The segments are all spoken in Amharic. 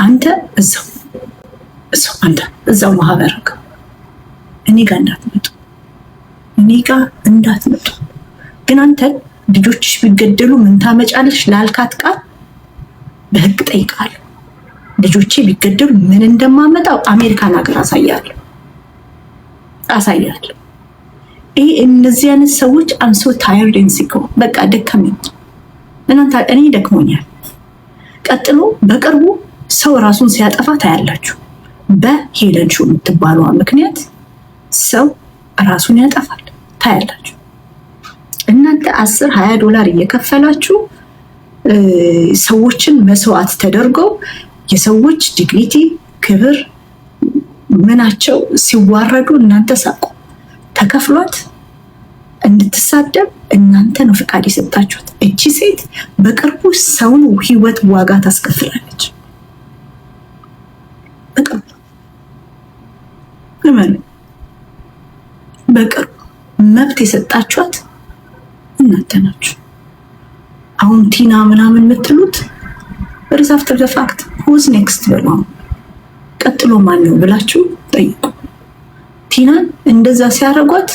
አንተ እዛው ማህበረክ እኔ ጋር እንዳትመጡ ግን አንተ ልጆችሽ ቢገደሉ ምን ታመጫለሽ ላልካት ቃል በህግ ጠይቃለሁ። ልጆቼ ቢገደሉ ምን እንደማመጣው አሜሪካን ሀገር አሳያለሁ። ይሄ እነዚህ አይነት ሰዎች አንሶ ታየርድ ኢንሲኮ በቃ ደከመኝ። እኔ ደክሞኛል። ቀጥሎ በቅርቡ ሰው ራሱን ሲያጠፋ ታያላችሁ። በሄለን ሾው የምትባለዋ ምክንያት ሰው ራሱን ያጠፋል ታያላችሁ። እናንተ $10-20 እየከፈላችሁ ሰዎችን መስዋዕት ተደርገው የሰዎች ዲግኒቲ ክብር ምናቸው ሲዋረዱ እናንተ ሳቁ። ተከፍሏት እንድትሳደብ እናንተ ነው ፍቃድ የሰጣችሁት። እቺ ሴት በቅርቡ ሰውን ህይወት ዋጋ ታስከፍላለች። በቅርቡ መብት የሰጣችኋት እናንተ ናችሁ። አሁን ቲና ምናምን የምትሉት ሪዛፍተር ፋክት ሁዝ ኔክስት በለው ቀጥሎ ማን ነው ብላችሁ ጠይቁ። ቲናን እንደዛ ሲያረጓት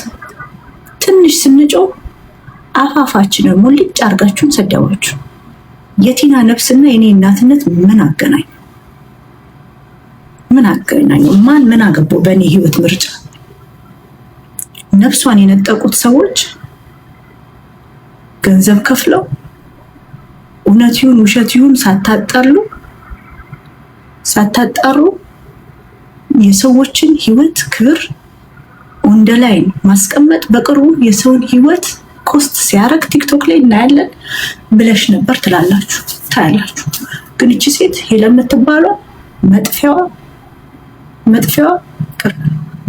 ትንሽ ስንጨው አፋፋችንን ሙልጭ አርጋችሁን ሰደባችሁ። የቲና ነፍስና የኔ እናትነት ምን አገናኝ? ማን ምን አገባው በእኔ ህይወት ምርጫ? ነፍሷን የነጠቁት ሰዎች ገንዘብ ከፍለው እውነት ይሁን ውሸት ይሁን ሳታጣሩ የሰዎችን ህይወት ክብር ወንደላይ ማስቀመጥ በቅርቡ የሰውን ህይወት ኮስት ሲያረግ ቲክቶክ ላይ እናያለን ብለሽ ነበር ትላላችሁ ታያላችሁ። ግን እቺ ሴት ሄለን የምትባለው መጥፊያዋ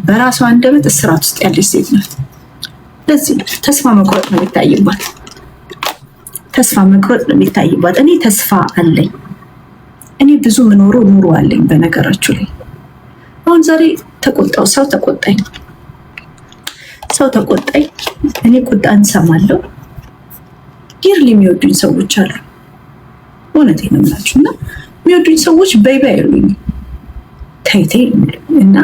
በራሷ አንደበት እስራት ውስጥ ያለች ሴት ናት። ለዚህ ተስፋ መቁረጥ ነው የሚታይባት። እኔ ተስፋ አለኝ። እኔ ብዙ ምኖረው ኑሮ አለኝ። በነገራችሁ ላይ አሁን ዛሬ ተቆጣው ሰው ተቆጣኝ። እኔ ቁጣ እንሰማለሁ። ዲርሊ የሚወዱኝ ሰዎች አሉ። እውነቴን ነው የምላችሁ እና የሚወዱኝ ሰዎች በይባ ያሉኝ ታይቴ እና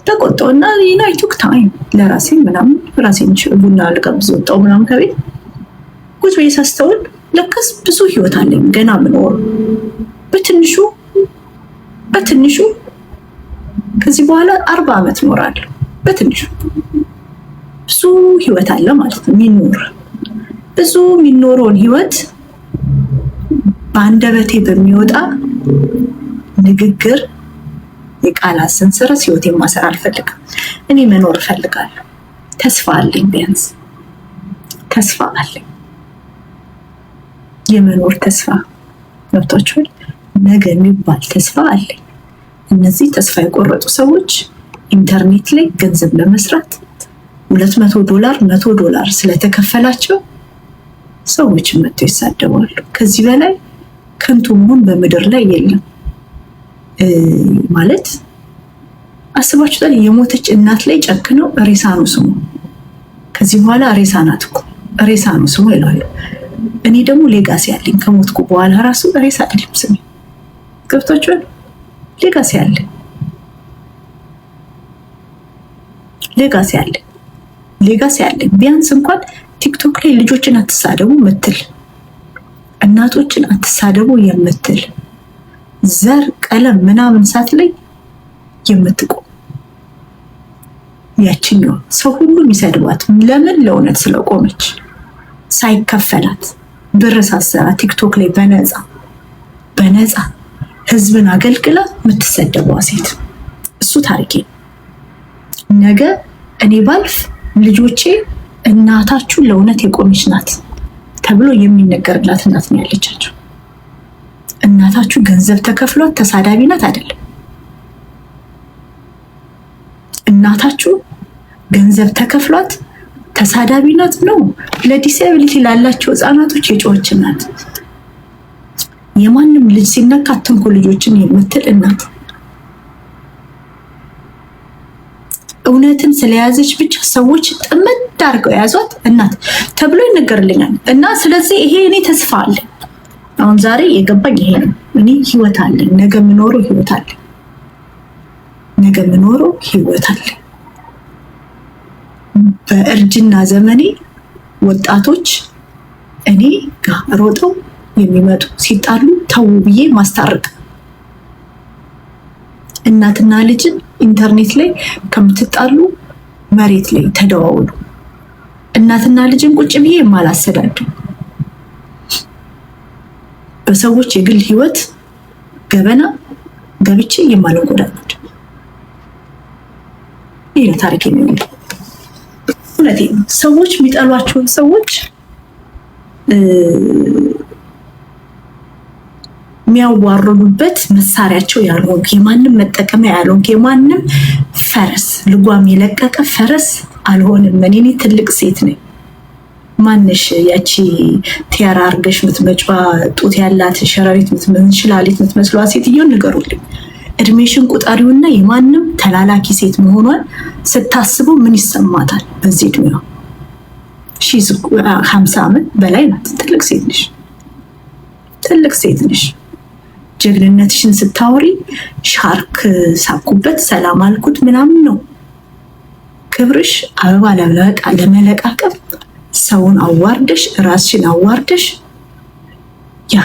ተቆጣውና ዩናይቱክ ታይም ለራሴ ምናምን ራሴን ቡና ልጋብዝ ወጣው ምናምን ከቤት ቁጭ ብዬ ሳስተውል ለካስ ብዙ ህይወት አለኝ ገና ምኖር በትንሹ ከዚህ በኋላ 40 ዓመት እኖራለሁ። በትንሹ ብዙ ህይወት አለ ማለት ነው። የሚኖረውን ህይወት በአንደበቴ በሚወጣ ንግግር የቃላት ሰንሰለት ህይወቴን ማሰር አልፈልግም። እኔ መኖር እፈልጋለሁ። ተስፋ አለኝ። ቢያንስ ተስፋ አለኝ። የመኖር ተስፋ ገብቷችኋል? ነገ የሚባል ተስፋ አለኝ። እነዚህ ተስፋ የቆረጡ ሰዎች ኢንተርኔት ላይ ገንዘብ ለመስራት $200 $100 ስለተከፈላቸው ሰዎችን መጥተው ይሳደባሉ። ከዚህ በላይ ከንቱ መሆን በምድር ላይ የለም። ማለት አስባችሁታል? የሞተች እናት ላይ ጨክነው ሬሳ ነው ስሙ። ከዚህ በኋላ ሬሳ ናት እኮ ሬሳ ነው ስሙ ይላሉ። እኔ ደግሞ ሌጋሲ አለኝ። ከሞትኩ በኋላ ራሱ ሬሳ አይደለም ስሜ። ገብቷችኋል? ሌጋሲ አለኝ። ቢያንስ እንኳን ቲክቶክ ላይ ልጆችን አትሳደቡ ምትል፣ እናቶችን አትሳደቡ የምትል ዘር ቀለም ምናምን ሳት ላይ የምትቆም ያችኛው ሰው ሁሉ የሚሰድባት ለምን? ለእውነት ስለቆመች ሳይከፈላት ብር ሳሰራ ቲክቶክ ላይ በነፃ ህዝብን አገልግላ የምትሰደበዋ ሴት እሱ ታሪኬ። ነገ እኔ ባልፍ ልጆቼ እናታችሁ ለእውነት የቆመች ናት ተብሎ የሚነገርላት እናት ነው ያለቻቸው። እናታችሁ ገንዘብ ተከፍሏት ተሳዳቢ ናት አይደለም። እናታችሁ ገንዘብ ተከፍሏት ተሳዳቢ ናት ነው። ለዲስኤቢሊቲ ላላቸው ህፃናቶች የጮች ናት። የማንም ልጅ ሲነካ አትንኩ ልጆችን የምትል እናት እውነትን ስለያዘች ብቻ ሰዎች ጥምድ አድርገው የያዟት እናት ተብሎ ይነገርልኛል። እና ስለዚህ ይሄ እኔ ተስፋ አለ። አሁን ዛሬ የገባኝ ይሄ ነው። እኔ ህይወት አለኝ፣ ነገ የምኖረው ህይወት አለኝ፣ ነገ የምኖረው ህይወት አለኝ። በእርጅና ዘመኔ ወጣቶች እኔ ጋር ሮጠው የሚመጡ ሲጣሉ ተው ብዬ ማስታረቅ፣ እናትና ልጅን ኢንተርኔት ላይ ከምትጣሉ መሬት ላይ ተደዋውሉ። እናትና ልጅን ቁጭ ብዬ የማላሰዳዱ በሰዎች የግል ህይወት ገበና ገብቼ የማልጎዳናቸው ይሄ ታሪክ ነው። እውነቴን ነው። ሰዎች የሚጠሏቸውን ሰዎች የሚያዋርዱበት መሳሪያቸው ያልሆንክ፣ የማንም መጠቀሚያ ያልሆንክ፣ የማንም ፈረስ ልጓም የለቀቀ ፈረስ አልሆንም። እኔ ትልቅ ሴት ነኝ። ማንሽ ያቺ ቲያራ አርገሽ ምትመጫ ጡት ያላት ሸረሪት ምትመስላሊት ምትመስሏ ሴትዮ ንገሩልኝ። እድሜሽን ቁጠሪውና የማንም ተላላኪ ሴት መሆኗን ስታስበው ምን ይሰማታል? በዚህ እድሜዋ 50 ዓመት በላይ ናት። ትልቅ ሴት ነሽ፣ ትልቅ ሴት ነሽ። ጀግንነትሽን ስታወሪ ሻርክ ሳኩበት ሰላም አልኩት ምናምን ነው ክብርሽ። አበባ ለመለቃቀም ሰውን አዋርደሽ ራስሽን አዋርደሽ ያ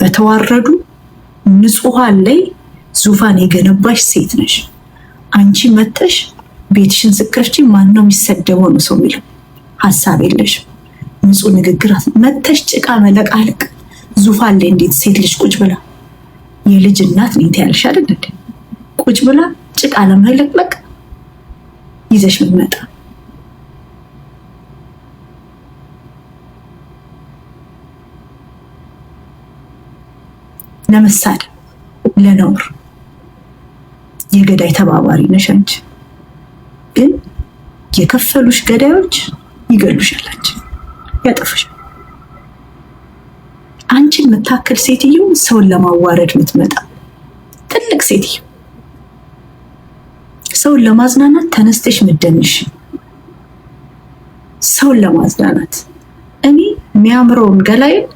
በተዋረዱ ንጹሃን ላይ ዙፋን የገነባሽ ሴት ነሽ። አንቺ መተሽ ቤትሽን ስከፍቺ ማን ነው የሚሰደበው ነው ሰው የሚለው። ሀሳብ የለሽም፣ ንጹህ ንግግር መተሽ ጭቃ መለቃለቅ ዙፋን ላይ እንዴት ሴት ልጅ ቁጭ ብላ የልጅ እናት ነኝ ትያለሽ አይደል እንዴ? ቁጭ ብላ ጭቃ ለመለቅለቅ ይዘሽ ምትመጣ ለመሳደብ ለነውር የገዳይ ተባባሪ ነሽ አንቺ። ግን የከፈሉሽ ገዳዮች ይገሉሻል፣ አንቺ ያጠፉሻል። አንቺን የምታክል ሴትዮ ሰውን ለማዋረድ የምትመጣ ትልቅ ሴትዮ፣ ሰውን ለማዝናናት ተነስተሽ ምደንሽ፣ ሰውን ለማዝናናት እኔ የሚያምረውን ገላዬን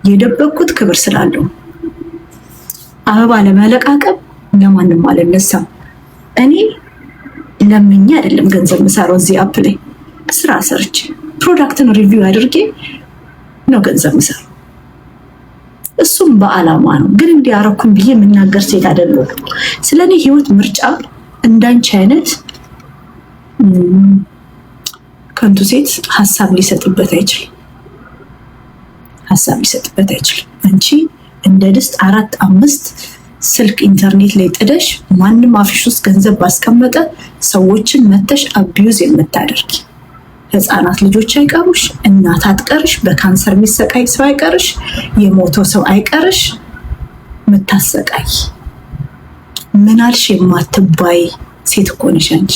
የደበቅኩት ክብር ስላለው አበባ ለመለቃቀም ለማንም አልነሳም። እኔ ለምኛ አይደለም ገንዘብ ምሰራው። እዚህ አፕ ላይ ስራ ሰርቼ ፕሮዳክትን ሪቪው አድርጌ ነው ገንዘብ ምሰራው። እሱም በአላማ ነው። ግን እንዲያረኩኝ ብዬ የምናገር ሴት አይደለሁም። ስለኔ ህይወት ምርጫ እንዳንቺ አይነት ከንቱ ሴት ሀሳብ ሊሰጥበት አይችልም። ሀሳብ ሊሰጥበት አይችልም። አንቺ እንደ ድስት 4-5 ስልክ ኢንተርኔት ላይ ጥደሽ ማንም አፍሽ ውስጥ ገንዘብ ባስቀመጠ ሰዎችን መተሽ አቢዩዝ የምታደርጊ ህፃናት ልጆች አይቀሩሽ፣ እናት አትቀርሽ፣ በካንሰር የሚሰቃይ ሰው አይቀርሽ፣ የሞተው ሰው አይቀርሽ፣ ምታሰቃይ ምን አልሽ የማትባይ ሴት እኮ ነሽ አንቺ።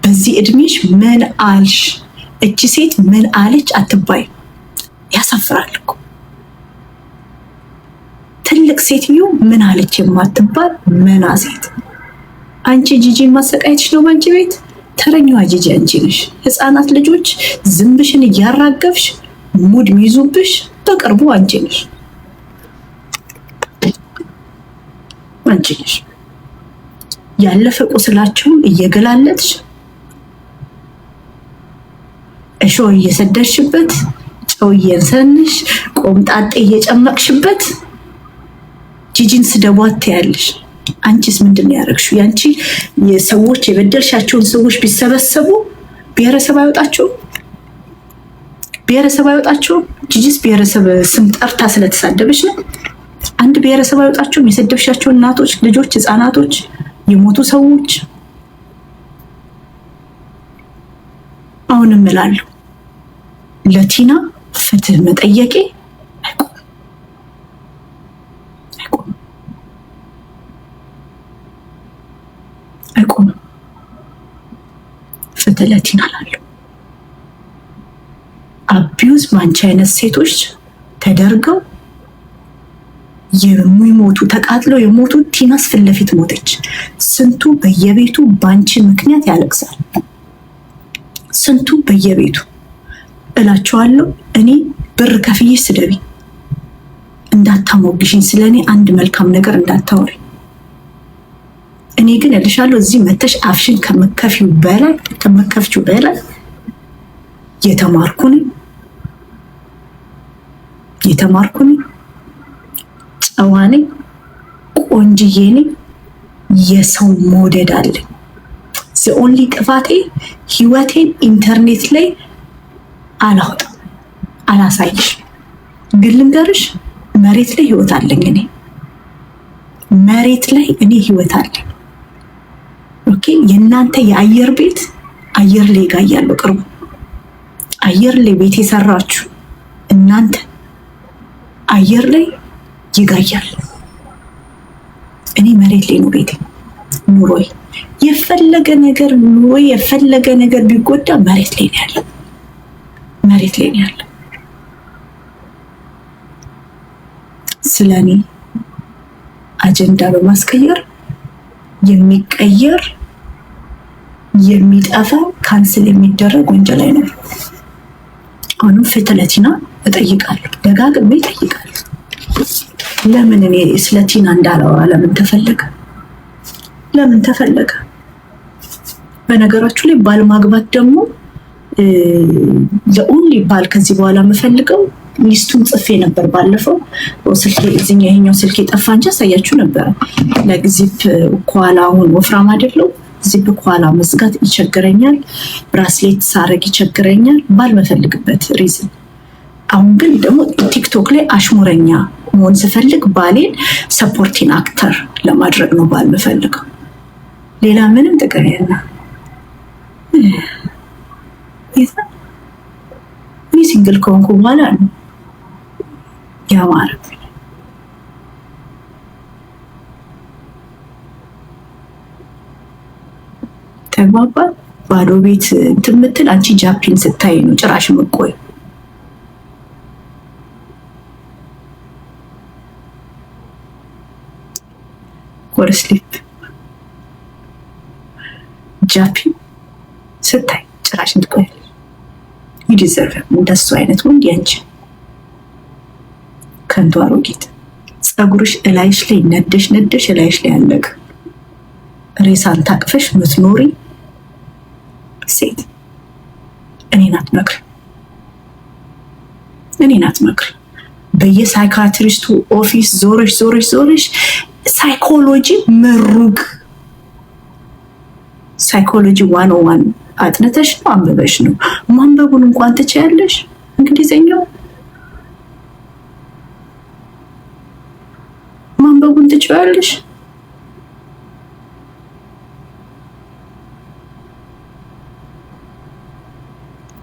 በዚህ እድሜሽ ምን አልሽ? እቺ ሴት ምን አለች አትባይ። ያሳፍራል እኮ ትልቅ ሴትዮ ምን አለች የማትባል መና ሴት። አንቺ ጂጂን ማሰቃየትሽ ነው ባንቺ ቤት። ተረኛዋ ጂጂ አንቺ ነሽ። ህፃናት ልጆች ዝንብሽን እያራገፍሽ ሙድ ሚይዙብሽ በቅርቡ አንቺ ነሽ፣ አንቺ ነሽ። ያለፈ ቁስላቸውን እየገላለጥሽ እሾህ እየሰደሽበት ጨው እየሰንሽ ቆምጣጤ እየጨመቅሽበት ጂጂን ስደቧት ትያለሽ። አንቺስ ምንድን ነው ያደረግሽው? ያንቺ የሰዎች የበደልሻቸውን ሰዎች ቢሰበሰቡ ብሔረሰብ አይወጣቸውም፣ ብሔረሰብ አይወጣቸውም። ጂጂስ ብሔረሰብ ስም ጠርታ ስለተሳደበች ነው። አንድ ብሔረሰብ አይወጣቸውም። የሰደብሻቸው እናቶች፣ ልጆች፣ ህፃናቶች፣ የሞቱ ሰዎች። አሁንም እላለሁ ለቲና ፍትህ መጠየቄ አይቆምም። ፍትህ ለቲና እላለሁ። አቢዩዝ ባንቺ አይነት ሴቶች ተደርገው የሚሞቱ ተቃጥለው የሞቱ ቲናስ ፊት ለፊት ሞተች። ስንቱ በየቤቱ ባንቺ ምክንያት ያለቅሳል። ስንቱ በየቤቱ እላቸዋለሁ። እኔ ብር ከፍዬ ስደቢ እንዳታሞግሽኝ፣ ስለኔ አንድ መልካም ነገር እንዳታወሪ። እኔ ግን እልሻለሁ እዚህ መተሽ አፍሽን ከመከፍቺው በላይ የተማርኩ ነኝ፣ ጨዋ ነኝ፣ ቆንጅዬ ነኝ፣ የሰው መውደድ አለኝ። ኦንሊ ጥፋቴ ህይወቴን ኢንተርኔት ላይ አላወጣም፣ አላሳይሽ። ግን ልንገርሽ መሬት ላይ ህይወት አለኝ። እኔ መሬት ላይ ህይወት አለኝ። ኦኬ የእናንተ የአየር ቤት አየር ላይ ጋያለው። ቅርቡ አየር ላይ ቤት የሰራችሁ እናንተ አየር ላይ ይጋያል። እኔ መሬት ላይ ነው ቤቴ ኑሮዬ። የፈለገ ነገር ኑሮዬ የፈለገ ነገር ቢጎዳ መሬት ላይ ነው ያለው፣ መሬት ላይ ነው ያለው። ስለኔ አጀንዳ በማስቀየር የሚቀየር የሚጠፋ ካንስል የሚደረግ ወንጀል አይኖርም። አሁንም ፍትለቲና እጠይቃለሁ፣ ደጋግሜ እጠይቃለሁ። ለምን እኔ ስለ ቲና እንዳላወራ ለምን ተፈለገ? በነገራችሁ ላይ ባል ማግባት ደግሞ ለኦንሊ ባል ከዚህ በኋላ የምፈልገው ሊስቱን ጽፌ ነበር ባለፈው። ስልኬ እዚህኛው ይሄኛው ስልኬ ጠፋ እንጂ አሳያችሁ ነበር። ለግዚፕ ኳላ አሁን ወፍራም አይደለው፣ ዚፕ ኳላ መዝጋት ይቸግረኛል፣ ብራስሌት ሳረግ ይቸግረኛል። ባል መፈልግበት ሪዝን። አሁን ግን ደግሞ ቲክቶክ ላይ አሽሙረኛ መሆን ስፈልግ ባሌን ሰፖርቲንግ አክተር ለማድረግ ነው ባል መፈልገው። ሌላ ምንም ጥቅም የለ። እኔ ሲንግል ከሆንኩ በኋላ ነው ያማረ። ተግባባ። ባዶ ቤት እንትን የምትል አንቺ ጃፒን ስታይ ነው ጭራሽ መቆይ። ወርስሊፕ ጃፒን ስታይ ጭራሽ እንድቆይ ይዲዘርቭ። እንደሱ አይነት ወንድ ያንቺ ከንቱ አሮጊት ፀጉርሽ እላይሽ ላይ ነደሽ እላይሽ ላይ ያለቅ ሬሳን ታቅፈሽ ምትኖሪ ሴት እኔን አትመክሪ። በየሳይካትሪስቱ ኦፊስ ዞረሽ ሳይኮሎጂ ምሩቅ ሳይኮሎጂ 101 አጥንተሽ ነው አንብበሽ ነው። ማንበቡን እንኳን ትችያለሽ። እንግሊዘኛው ማንበቡን ትችያለሽ።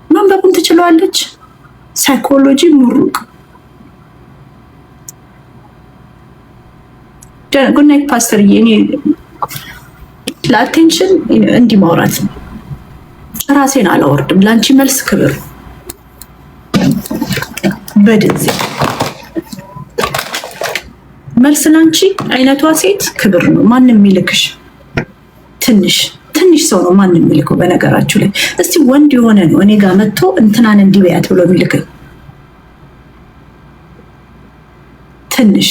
ማንበቡን ትችላለች። ሳይኮሎጂ ምሩቅ። ጉድ ናይት ፓስተር። እኔ ለአቴንሽን እንዲህ ማውራት ነው። ራሴን አላወርድም። ላንቺ መልስ ክብር በድንዜ መልስ ላንቺ አይነቷ ሴት ክብር ነው። ማንም የሚልክሽ ትንሽ ሰው ነው ማንም የሚልከው። በነገራችሁ ላይ እስቲ ወንድ የሆነ ነው እኔ ጋር መጥቶ እንትናን እንዲበያት ብሎ የሚልከኝ ትንሽ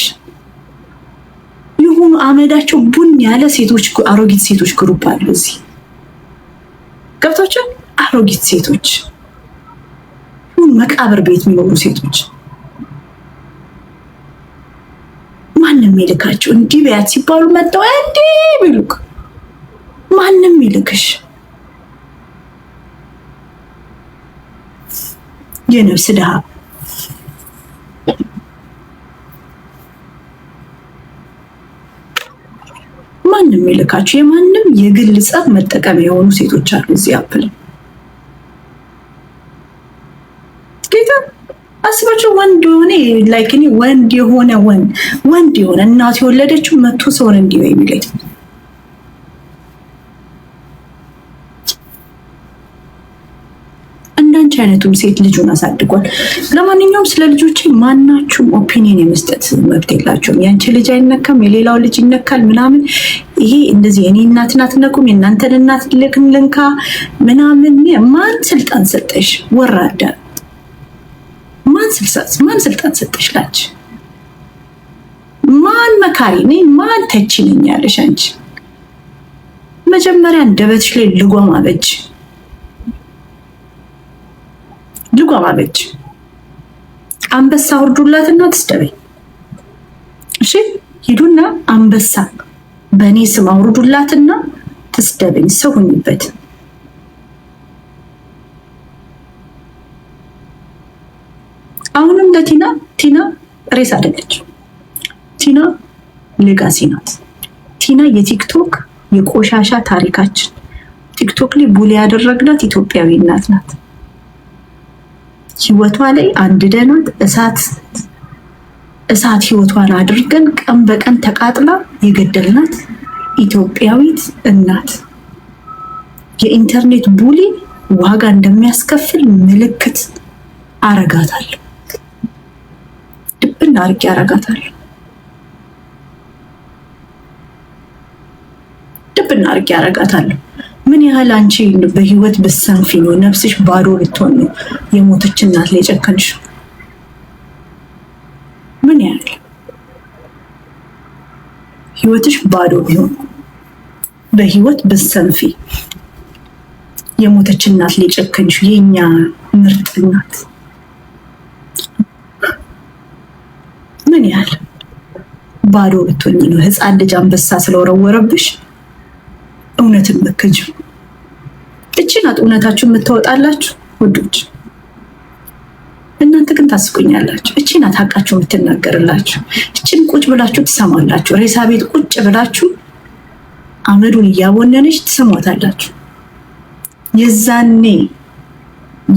ይሁን አመዳቸው ቡን ያለ ሴቶች፣ አሮጊት ሴቶች ግሩፕ አሉ እዚህ ገብታችሁ። አሮጊት ሴቶች ሁን መቃብር ቤት የሚኖሩ ሴቶች ማንም ይልካቸው እንዲህ በያት ሲባሉ መጣው እንዴ ቢሉክ ማንም ይልክሽ። የነፍስ ድሃ ማንም ይልካቸው። የማንም የግል ጸብ መጠቀም የሆኑ ሴቶች አሉ እዚህ አፕል ጌታ አስባቸው። ወንድ የሆነ ላይክ እኔ ወንድ የሆነ እናት የወለደችው መቶ ሰውን እንዲው የሚለኝ እንዳንቺ አይነቱም ሴት ልጁን አሳድጓል። ለማንኛውም ስለ ልጆቼ ማናችሁም ኦፒኒየን የመስጠት መብት የላቸውም። ያንቺ ልጅ አይነካም፣ የሌላው ልጅ ይነካል ምናምን። ይሄ እንደዚህ እኔ እናትን አትነኩም የእናንተን እናት ልንካ ምናምን። ማን ስልጣን ሰጠሽ? ወራዳ ማን ስልጣን ሰጠሽ? ላች መስካሪ ነኝ ማን ተችኝ ያለሽ አንቺ መጀመሪያ እንደበትሽ ላይ ልጓም አበጅ አንበሳ ወርዱላትና ትስደበኝ እሺ ሂዱና አንበሳ በእኔ ስም አውርዱላትና ትስደበኝ ሰው ሁኝበት አሁንም ቲና ሬስ አይደለች ቲና ሌጋሲ ናት ቲና የቲክቶክ የቆሻሻ ታሪካችን ቲክቶክ ላይ ቡሊ ያደረግናት ኢትዮጵያዊ እናት ናት ህይወቷ ላይ አንድደናት እሳት ህይወቷን አድርገን ቀን በቀን ተቃጥላ የገደልናት ኢትዮጵያዊት እናት የኢንተርኔት ቡሊ ዋጋ እንደሚያስከፍል ምልክት አረጋታለሁ ድብና አርጌ አረጋታለሁ ድብና አርጌ አረጋታለሁ ምን ያህል አንቺ በህይወት በሰንፊ ነው ነፍስሽ ባዶ ልትሆን ነው የሞተች እናት ላይ ጨከንሽ ምን ያህል ህይወትሽ ባዶ ቢሆን በህይወት በሰንፊ የሞተች እናት ላይ ጨከንሽ የኛ ምርጥ እናት ምን ያህል ባዶ ልትሆኝ ነው ህፃን ልጅ አንበሳ ስለወረወረብሽ እውነትን መከጅ እቺ ናት እውነታችሁ የምትወጣላችሁ ወዶች እናንተ ግን ታስቆኛላችሁ እቺ ናት ሀቃችሁ የምትናገርላችሁ እቺን ቁጭ ብላችሁ ትሰማላችሁ ሬሳ ቤት ቁጭ ብላችሁ አመዱን እያቦነነች ትሰማታላችሁ የዛኔ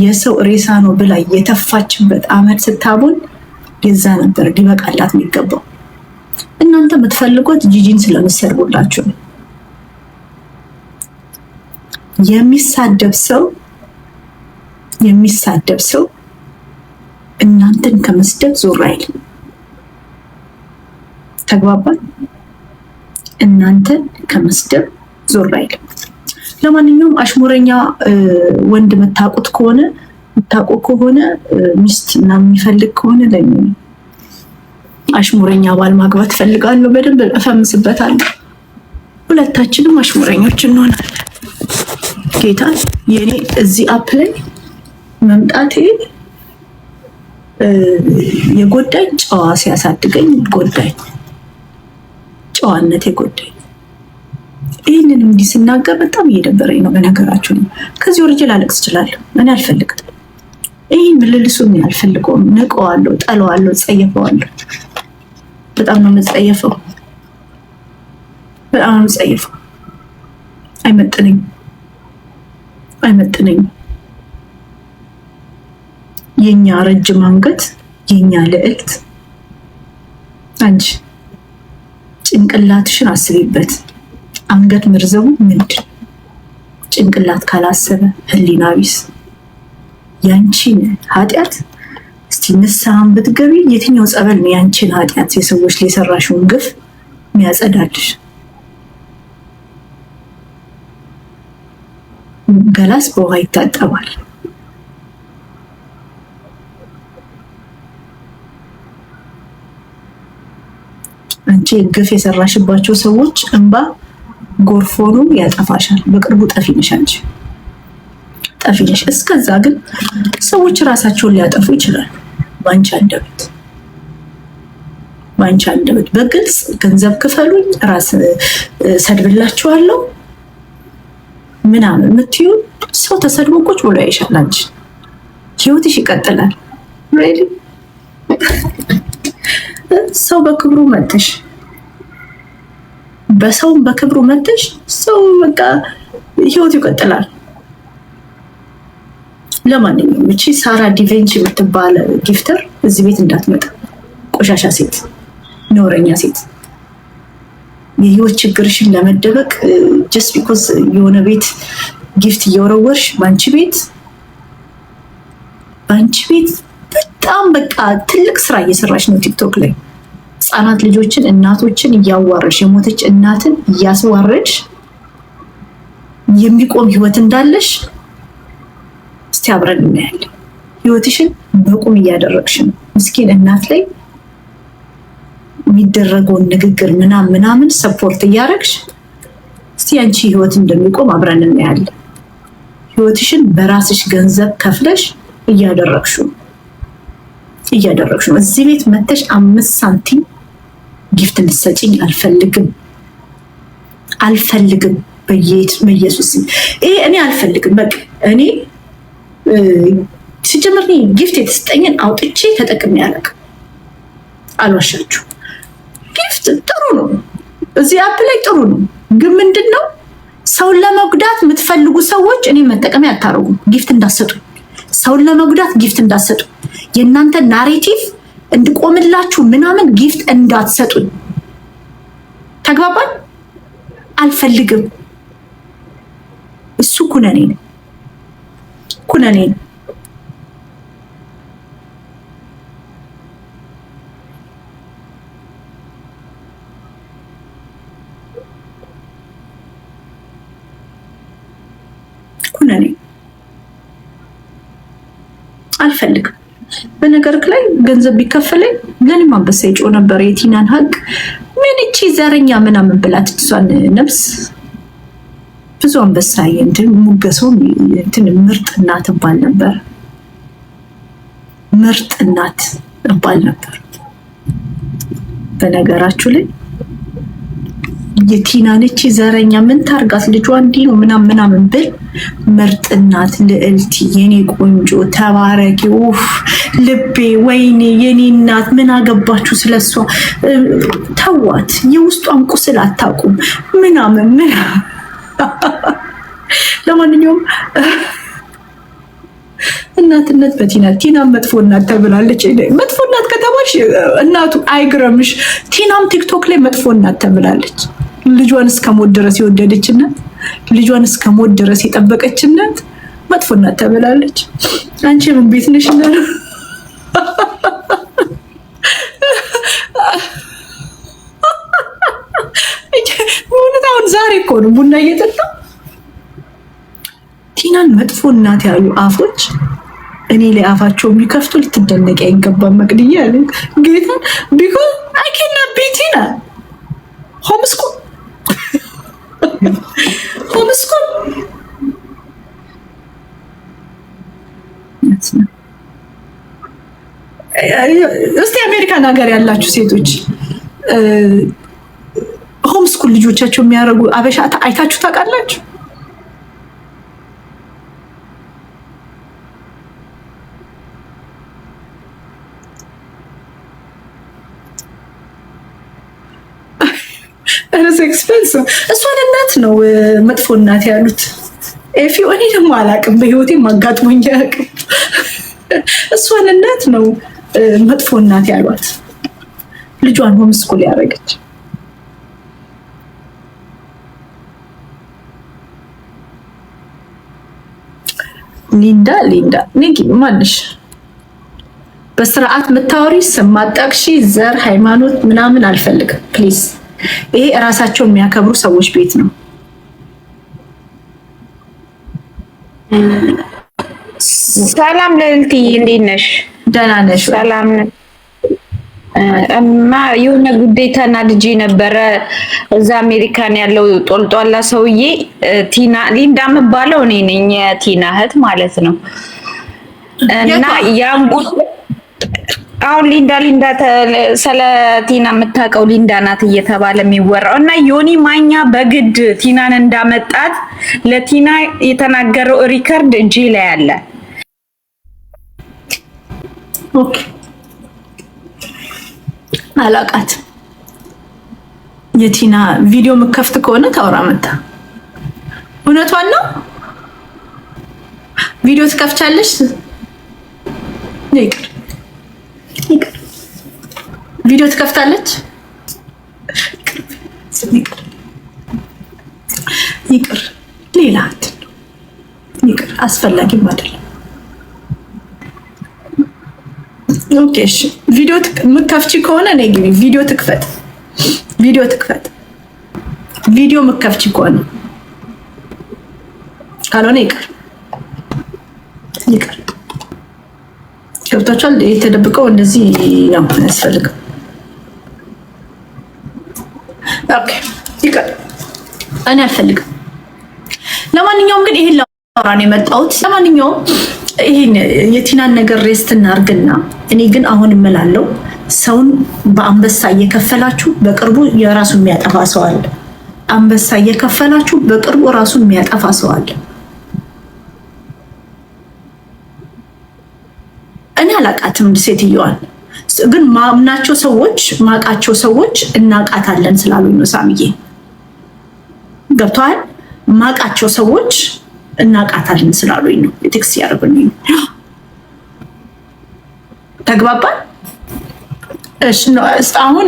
የሰው ሬሳ ነው ብላ የተፋችበት አመድ ስታቦን የዛ ነበር ሊበቃላት የሚገባው እናንተ የምትፈልጓት ጂጂን ስለምትሰርቡላችሁ ነው የሚሳደብ ሰው እናንተን ከመስደብ ዞር አይልም ተግባባን እናንተን ከመስደብ ዞር አይልም ለማንኛውም አሽሙረኛ ወንድ መታቆት ከሆነ ሚስት እና የሚፈልግ ከሆነ ለምን አሽሙረኛ ባል ማግባት ፈልጋለሁ በደንብ እፈምስበታለሁ ሁለታችንም አሽሙረኞች እንሆናለን ጌታ የኔ እዚህ አፕ ላይ መምጣቴ የጎዳኝ ጨዋ ሲያሳድገኝ ጎዳኝ ጨዋነት የጎዳኝ ይህንን እንዲህ ስናገር በጣም እየደበረኝ ነው በነገራችሁ ነው ከዚህ ወርጄ ላለቅስ እችላለሁ እኔ አልፈልግም ይህን ምልልሱን አልፈልገውም ንቀዋለሁ ጠለዋለሁ ጸየፈዋለሁ በጣም ነው የምጸየፈው አይመጥነኝ የኛ ረጅም አንገት የኛ ልዕልት አንቺ ጭንቅላትሽን አስቢበት አንገት መርዘቡ ምንድን ጭንቅላት ካላሰበ ህሊና ቢስ ያንቺን ኃጢአት እስቲ ንስሐን ብትገቢ የትኛው ጸበል ነው ያንቺን ኃጢአት የሰዎች ላይ ሰራሽውን ግፍ የሚያጸዳልሽ ገላስ በውሃ ይታጠባል አንቺ ግፍ የሰራሽባቸው ሰዎች እንባ ጎርፎኑ ያጠፋሻል በቅርቡ ጠፊነሽ አንቺ ጠፊነሽ እስከዛ ግን ሰዎች ራሳቸውን ሊያጠፉ ይችላሉ ባንቺ አንደበት በግልጽ ገንዘብ ክፈሉኝ ራስ ሰድብላችኋለሁ ምናምን የምትዩ ሰው ተሰድቦ ቁጭ ብሎ ያይሻል አንቺ ህይወትሽ ይቀጥላል ሬዲ ሰው በክብሩ መጥሽ በሰውም በክብሩ መጥሽ ሰው በቃ ህይወት ይቀጥላል ለማንኛውም እቺ ሳራ ዲቬንቺ የምትባል ጊፍተር እዚህ ቤት እንዳትመጣ ቆሻሻ ሴት ነውረኛ ሴት የህይወት ችግርሽን ለመደበቅ just because የሆነ ቤት ጊፍት እየወረወርሽ ባንቺ ቤት በጣም በቃ ትልቅ ስራ እየሰራሽ ነው ቲክቶክ ላይ ህፃናት ልጆችን እናቶችን እያዋረሽ የሞተች እናትን እያስዋረድሽ የሚቆም ህይወት እንዳለሽ እስቲ አብረን እናያለን ህይወትሽን በቁም እያደረግሽ ነው ምስኪን እናት ላይ የሚደረገውን ንግግር ምናምን ሰፖርት እያደረግሽ እስቲ አንቺ ህይወት እንደሚቆም አብረን እናያለን። ህይወትሽን በራስሽ ገንዘብ ከፍለሽ እያደረግሽው ነው። እዚህ ቤት መተሽ 5 ሳንቲም ጊፍት እንድትሰጪኝ አልፈልግም። በኢየሱስ ይሄ እኔ አልፈልግም። በቃ እኔ ሲጀምር ጊፍት የተሰጠኝን አውጥቼ ተጠቅሜ አላውቅም። አልዋሻችሁ። ጊፍት ጥሩ ነው፣ እዚህ አፕ ላይ ጥሩ ነው። ግን ምንድነው ሰውን ለመጉዳት የምትፈልጉ ሰዎች እኔ መጠቀሚያ አታረጉም። ጊፍት እንዳሰጡ፣ ሰውን ለመጉዳት ጊፍት እንዳሰጡ፣ የእናንተ ናሬቲቭ እንድቆምላችሁ ምናምን ጊፍት እንዳትሰጡን። ተግባባን? አልፈልግም። እሱ ኩነኔ ነው። አልፈልግም። በነገርክ ላይ ገንዘብ ቢከፈለኝ ለኔም አንበሳ ይጮህ ነበር። የቲናን ሀቅ ምን እቺ ዘረኛ ምናምን ብላት እሷን ነፍስ ብዙ አንበሳ እንትን ሙገሰው እንትን ምርጥ እናት እባል ነበር። በነገራችሁ ላይ የቲናን እቺ ዘረኛ ምን ታርጋት ልጇ እንዲህ ነው ምናምን ብል ምርጥ እናት ልዕልቲ የኔ ቆንጆ ተባረኪ ልቤ ወይኔ የኔ እናት ምን አገባችሁ ስለሷ ተዋት። የውስጧን ቁስል አታውቁም ምናምን ለማንኛውም እናትነት ቲና መጥፎ እናት ተብላለች። መጥፎ እናት ከተባልሽ እናቱ አይግረምሽ። ቲናም ቲክቶክ ላይ መጥፎ እናት ተብላለች። ልጇን እስከሞት ድረስ የወደደች እናት፣ ልጇን እስከሞት ድረስ የጠበቀች እናት መጥፎ እናት ተብላለች። አንቺ ምን ቤት ነሽ? አሁን ዛሬ እኮ ነው ቡና እየጠጣ ቲናን መጥፎ እናት ያሉ አፎች እኔ ላይ አፋቸው የሚከፍቱ ልትደነቂ አይገባም። መቅድያ ያለ ጌታ ቢኮዝ አይ ካን ናት ቢ ቲና ሆምስኩል እስቲ አሜሪካን ሀገር ያላችሁ ሴቶች ሆምስኩል ልጆቻቸው የሚያደርጉ አበሻ አይታችሁ ታውቃላችሁ? ኤክስፔንሲቭ እሷን እናት ነው መጥፎ እናት ያሉት። ኤፊ እኔ ደግሞ አላውቅም፣ በህይወቴ ማጋጥሞኝ አያውቅም። እሷን እናት ነው መጥፎ እናት ያሏት፣ ልጇን ሆምስኩል ያደረገች። ሊንዳ ንጊ ማንሽ በስርዓት የምታወሪ ስም ማጠቅሺ ዘር ሃይማኖት ምናምን አልፈልግም ፕሊዝ። ይሄ እራሳቸው የሚያከብሩ ሰዎች ቤት ነው። ሰላም ልዕልቲ፣ እንዴት ነሽ? ደህና ነሽ? ሰላም እማ የሆነ ጉዳይ ተናድጄ ነበረ። እዛ አሜሪካን ያለው ጦልጧላ ሰውዬ ሊንዳ የምባለው እኔ ነኝ፣ የቲና እህት ማለት ነው። እና ያን አሁን ሊንዳ ስለ ቲና የምታውቀው ሊንዳ ናት እየተባለ የሚወራው እና ዮኒ ማኛ በግድ ቲናን እንዳመጣት ለቲና የተናገረው ሪከርድ እጄ ላይ አለ። ኦኬ አላቃት የቲና ቪዲዮ መከፍት ከሆነ ታውራ መጣ። እውነቷን ነው። ቪዲዮ ትከፍቻለሽ? ይቅር ቪዲዮ ትከፍታለች። ይቅር ሌላ ይቅር አስፈላጊም አይደለም። ኦኬ እሺ ቪዲዮ ምከፍቺ ከሆነ ነይ ግቢ። ቪዲዮ ትክፈት። ቪዲዮ ምከፍቺ ከሆነ ካልሆነ ይቅር ገብታችኋል። የተደብቀው እንደዚህ ነው ያስፈልገው። ኦኬ ይቀር እኔ አልፈልግም። ለማንኛውም ግን ይሄን ላወራ ነው የመጣሁት። ለማንኛውም ይሄን የቲናን ነገር ሬስት እናርግና እኔ ግን አሁን እምላለሁ ሰውን በአንበሳ እየከፈላችሁ በቅርቡ የራሱን የሚያጠፋ ሰው አለ። አንበሳ እየከፈላችሁ በቅርቡ ራሱን የሚያጠፋ ሰው አለ። እኔ አላቃትም ሴትዮዋን፣ ግን ማምናቸው ሰዎች ማቃቸው ሰዎች እናቃታለን ስላሉኝ ነው። ሳምዬ ገብቷል። ማቃቸው ሰዎች እናቃታለን ስላሉኝ ነው ቴክስት ያደርጉልኝ። ተግባባን? እሺ ነው። አሁን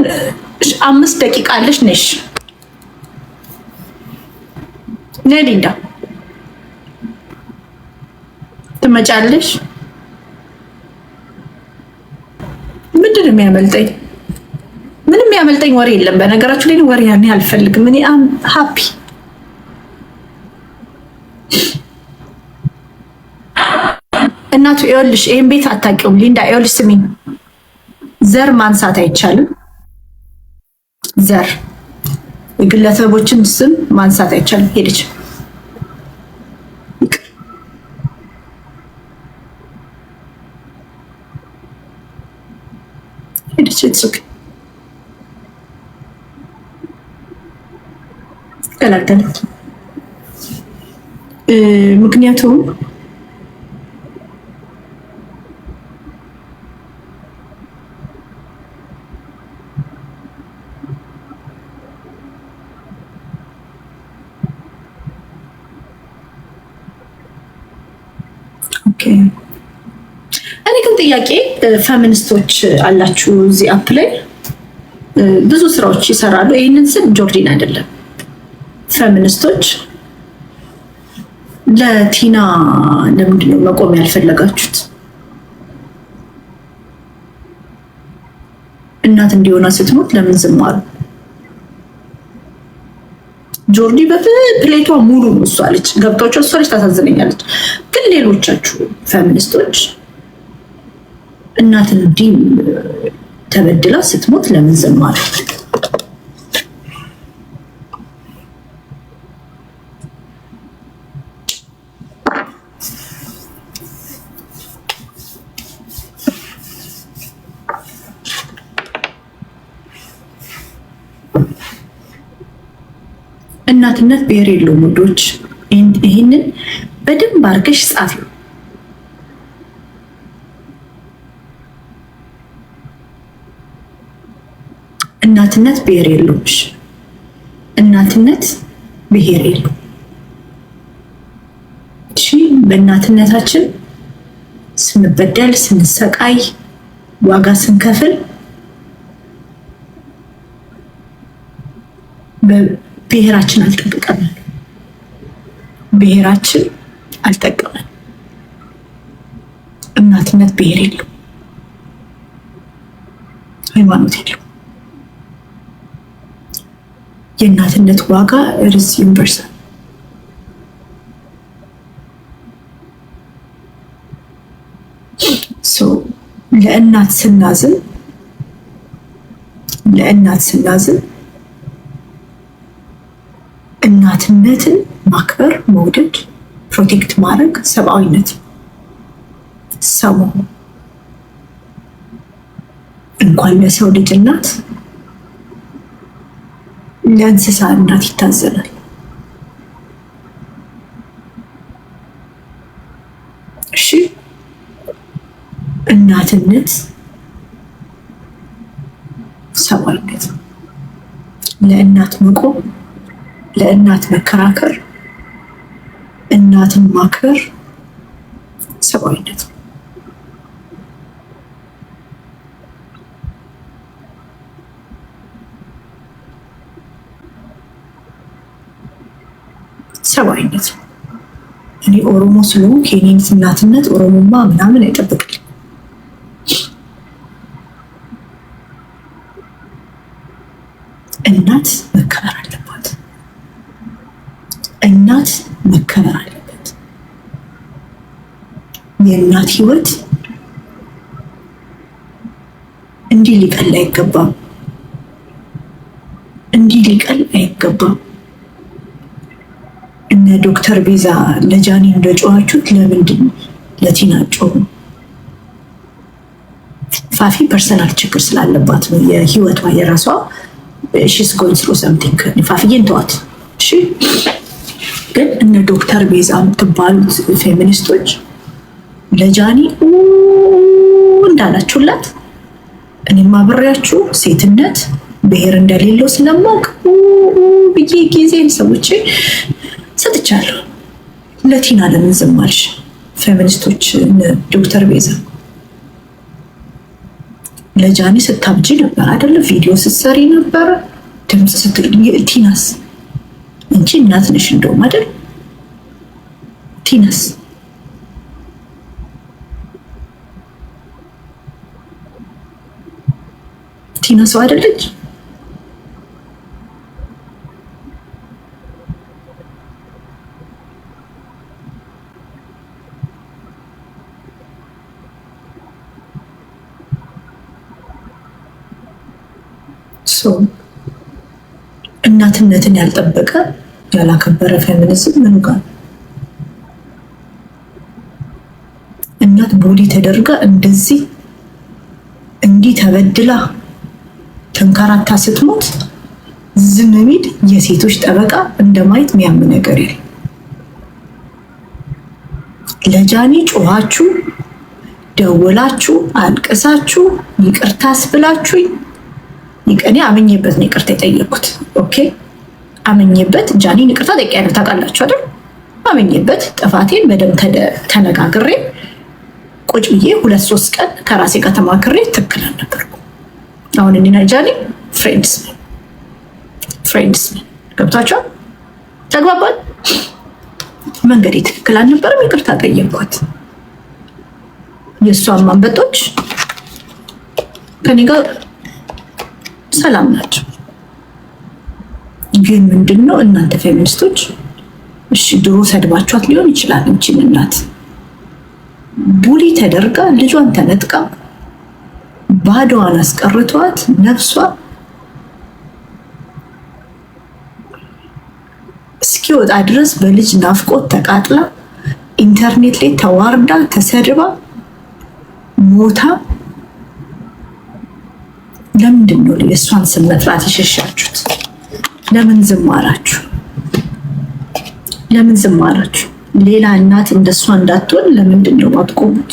5 ደቂቃ አለሽ ነሽ ሊንዳ ትመጫለሽ። ምንድን ነው የሚያመልጠኝ? ምንም የሚያመልጠኝ ወሬ የለም። በነገራችሁ ላይ ወሬ ያኔ አልፈልግም። እኔ አም ሃፒ እናቱ ይኸውልሽ፣ ይሄን ቤት አታውቂውም ሊንዳ። ይኸውልሽ ስሚኝ፣ ዘር ማንሳት አይቻልም። ዘር የግለሰቦችን ስም ማንሳት አይቻልም። ሄደች ሄደች እጽክ ገላገለች። ምክንያቱም እኔ ግን ጥያቄ ፌሚኒስቶች አላችሁ እዚህ አፕ ላይ ብዙ ስራዎች ይሰራሉ። ይህንን ስል ጆርዲን አይደለም። ፌሚኒስቶች ለቲና ለምንድን ነው መቆም ያልፈለጋችሁት? እናት እንዲሆና ስትሞት ለምን ዝም አሉ? ጆርዲ በፕሌቷ ሙሉ ነው እሷ ልጅ ገብታችሁ እሷ ልጅ ታሳዝነኛለች። ግን ሌሎቻችሁ ፌሚኒስቶች እናትን እንዲህ ተበድላ ስትሞት ለምን ዝም አሉ? እናትነት ብሔር የለውም ወንዶች። ይህንን በደንብ አድርገሽ ጻፊው። እናትነት ብሔር የለውም። እናትነት ብሔር የለውም። እሺ፣ በእናትነታችን ስንበደል፣ ስንሰቃይ፣ ዋጋ ስንከፍል ብሔራችን አልጠበቀንም። ብሔራችን አልጠቀመን። እናትነት ብሔር የለው፣ ሃይማኖት የለው። የእናትነት ዋጋ ርስ ዩኒቨርሳል። ለእናት ስናዝን እናትነትን ማክበር፣ መውደድ፣ ፕሮቴክት ማድረግ ሰብአዊነት። ሰው እንኳን ለሰው ልጅ እናት ለእንስሳ እናት ይታዘናል። እሺ፣ እናትነት ሰብአዊነት፣ ለእናት መቆም፣ ለእናት መከራከር፣ እናትን ማክበር ሰብአዊነት። ሰብአዊነት። እኔ ኦሮሞ ስለሆንኩ የኔን እናትነት ኦሮሞማ ምናምን አይጠብቅልኝ። እናት መከበር አለባት። እናት መከበር አለበት። የእናት ህይወት እንዲህ ሊቀል አይገባም። እንዲህ ሊቀል አይገባም። እነ ዶክተር ቤዛ ለጃኒ እንደጮኋችሁት ለምንድን ለቲና ጮሁ? ፋፊ ፐርሰናል ችግር ስላለባት ነው የህይወቷ የራሷ she's going through something። ፋፊዬን ተዋት እሺ። ግን እነ ዶክተር ቤዛ የምትባሉት ፌሚኒስቶች ለጃኒ እንዳላችሁላት እኔም አብሬያችሁ ሴትነት ብሔር እንደሌለው ስለማውቅ ብዬ ጊዜን ሰዎች ሰጥቻለሁ። ለቲና ለምን ዝም አልሽ? ፌሚኒስቶች ዶክተር ቤዛ ለጃኒ ስታብጂ ነበር አይደለ? ቪዲዮ ስትሰሪ ነበር፣ ድምፅ ስትልኝ። ቲናስ እንጂ እናት ነሽ እንደውም አይደል? ቲናስ ቲና ሰው አይደለች? እናትነትን ያልጠበቀ ያላከበረ ፌሚኒዝም ምኑ ጋር? እናት ቦዲ ተደርጋ እንደዚህ እንዲህ ተበድላ ተንከራታ ስትሞት ዝም የሚል የሴቶች ጠበቃ እንደማየት የሚያም ነገር የለም። ለጃኒ ጮኻችሁ ደውላችሁ አልቅሳችሁ ይቅርታስ ብላችሁኝ እኔ አመኘበት ነው ይቅርታ የጠየኩት። ኦኬ አመኘበት። ጃኒን ይቅርታ ጠይቄያለሁ ታውቃላችሁ አይደል? አመኘበት ጥፋቴን በደንብ ተነጋግሬ ቁጭ ብዬ 2-3 ቀን ከራሴ ጋር ተማክሬ ትክክል አልነበርኩ። አሁን እኔና ጃኒ ፍሬንድስ ነን። ገብታችኋል? ተግባባን። መንገዴ ትክክል አልነበረም፣ ይቅርታ ጠየኳት። የእሷን ማንበጦች ከኔ ጋር ሰላም ናቸው። ግን ምንድነው እናንተ ፌሚኒስቶች እሺ ድሮ ሰድባችኋት ሊሆን ይችላል። እንቺን እናት ቡሊ ተደርጋ ልጇን ተነጥቃ ባዶዋን አስቀርቷት ነፍሷ እስኪወጣ ድረስ በልጅ ናፍቆት ተቃጥላ ኢንተርኔት ላይ ተዋርዳ ተሰድባ ሞታ ለምንድን ነው የእሷን ስም መጥራት የሸሻችሁት? ለምን ዝም አላችሁ? ሌላ እናት እንደሷ እንዳትሆን ለምንድን ነው ማትቆሙት?